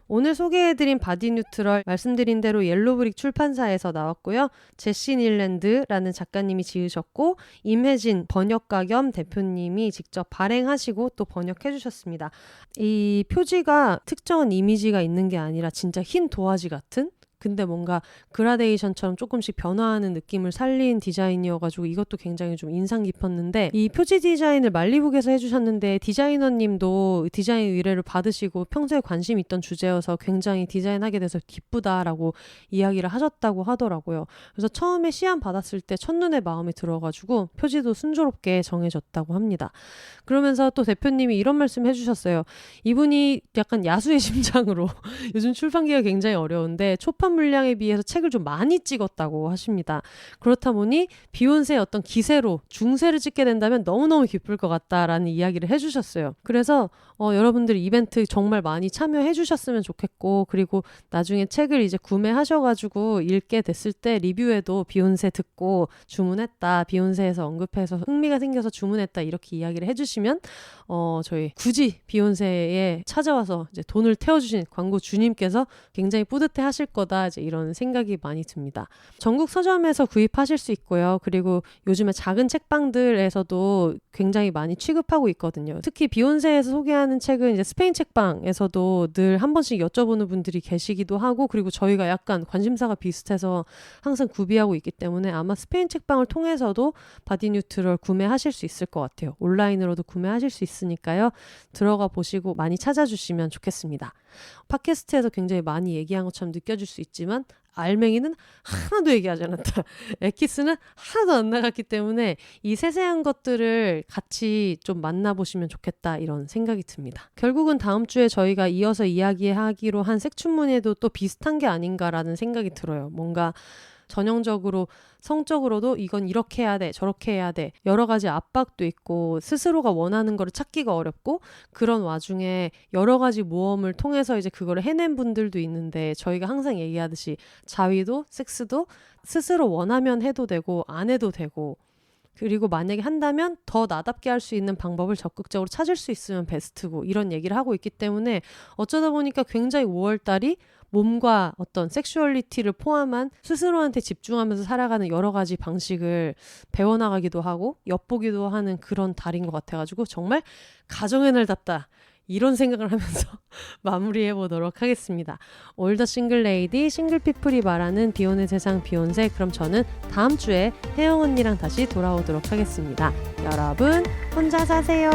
오늘 소개해드린 바디 뉴트럴 말씀드린 대로 옐로브릭 출판사에서 나왔고요. 제시 닐랜드라는 작가님이 지으셨고 임혜진 번역가 겸 대표님이 직접 발행하시고 또 번역해 주셨습니다. 이 표지가 특정한 이미지가 있는 게 아니라 진짜 흰 도화지 같은? 근데 뭔가 그라데이션처럼 조금씩 변화하는 느낌을 살린 디자인이어가지고 이것도 굉장히 좀 인상 깊었는데 이 표지 디자인을 말리북에서 해주셨는데 디자이너님도 디자인 의뢰를 받으시고 평소에 관심 있던 주제여서 굉장히 디자인하게 돼서 기쁘다라고 이야기를 하셨다고 하더라고요. 그래서 처음에 시안 받았을 때 첫눈에 마음에 들어가지고 표지도 순조롭게 정해졌다고 합니다. 그러면서 또 대표님이 이런 말씀 해주셨어요. 이분이 약간 야수의 심장으로 요즘 출판기가 굉장히 어려운데 초판 물량에 비해서 책을 좀 많이 찍었다고 하십니다. 그렇다 보니 비욘세의 어떤 기세로 중세를 찍게 된다면 너무너무 기쁠 것 같다라는 이야기를 해주셨어요. 그래서 여러분들 이벤트 정말 많이 참여해 주셨으면 좋겠고 그리고 나중에 책을 이제 구매하셔가지고 읽게 됐을 때 리뷰에도 비욘세 듣고 주문했다, 비욘세에서 언급해서 흥미가 생겨서 주문했다 이렇게 이야기를 해주시면 저희 굳이 비욘세에 찾아와서 이제 돈을 태워주신 광고 주님께서 굉장히 뿌듯해 하실 거다 이제 이런 생각이 많이 듭니다. 전국 서점에서 구입하실 수 있고요. 그리고 요즘에 작은 책방들에서도 굉장히 많이 취급하고 있거든요. 특히 비욘세에서 소개하는 책은 이제 스페인 책방에서도 늘 한 번씩 여쭤보는 분들이 계시기도 하고 그리고 저희가 약간 관심사가 비슷해서 항상 구비하고 있기 때문에 아마 스페인 책방을 통해서도 바디 뉴트럴 구매하실 수 있을 것 같아요. 온라인으로도 구매하실 수 있으니까요. 들어가 보시고 많이 찾아주시면 좋겠습니다. 팟캐스트에서 굉장히 많이 얘기한 것처럼 느껴질 수 있지만 알맹이는 하나도 얘기하지 않았다. 엑기스는 하나도 안 나갔기 때문에 이 세세한 것들을 같이 좀 만나보시면 좋겠다 이런 생각이 듭니다. 결국은 다음 주에 저희가 이어서 이야기하기로 한 색춘문예도 또 비슷한 게 아닌가라는 생각이 들어요. 뭔가 전형적으로 성적으로도 이건 이렇게 해야 돼 저렇게 해야 돼 여러 가지 압박도 있고 스스로가 원하는 거를 찾기가 어렵고 그런 와중에 여러 가지 모험을 통해서 이제 그거를 해낸 분들도 있는데 저희가 항상 얘기하듯이 자위도 섹스도 스스로 원하면 해도 되고 안 해도 되고 그리고 만약에 한다면 더 나답게 할 수 있는 방법을 적극적으로 찾을 수 있으면 베스트고 이런 얘기를 하고 있기 때문에 어쩌다 보니까 굉장히 5월달이 몸과 어떤 섹슈얼리티를 포함한 스스로한테 집중하면서 살아가는 여러 가지 방식을 배워나가기도 하고 엿보기도 하는 그런 달인 것 같아가지고 정말 가정의 날답다 이런 생각을 하면서 마무리해보도록 하겠습니다. 올더 싱글레이디 싱글피플이 말하는 비혼의 세상 비욘세 그럼 저는 다음 주에 혜영 언니랑 다시 돌아오도록 하겠습니다. 여러분 혼자 사세요.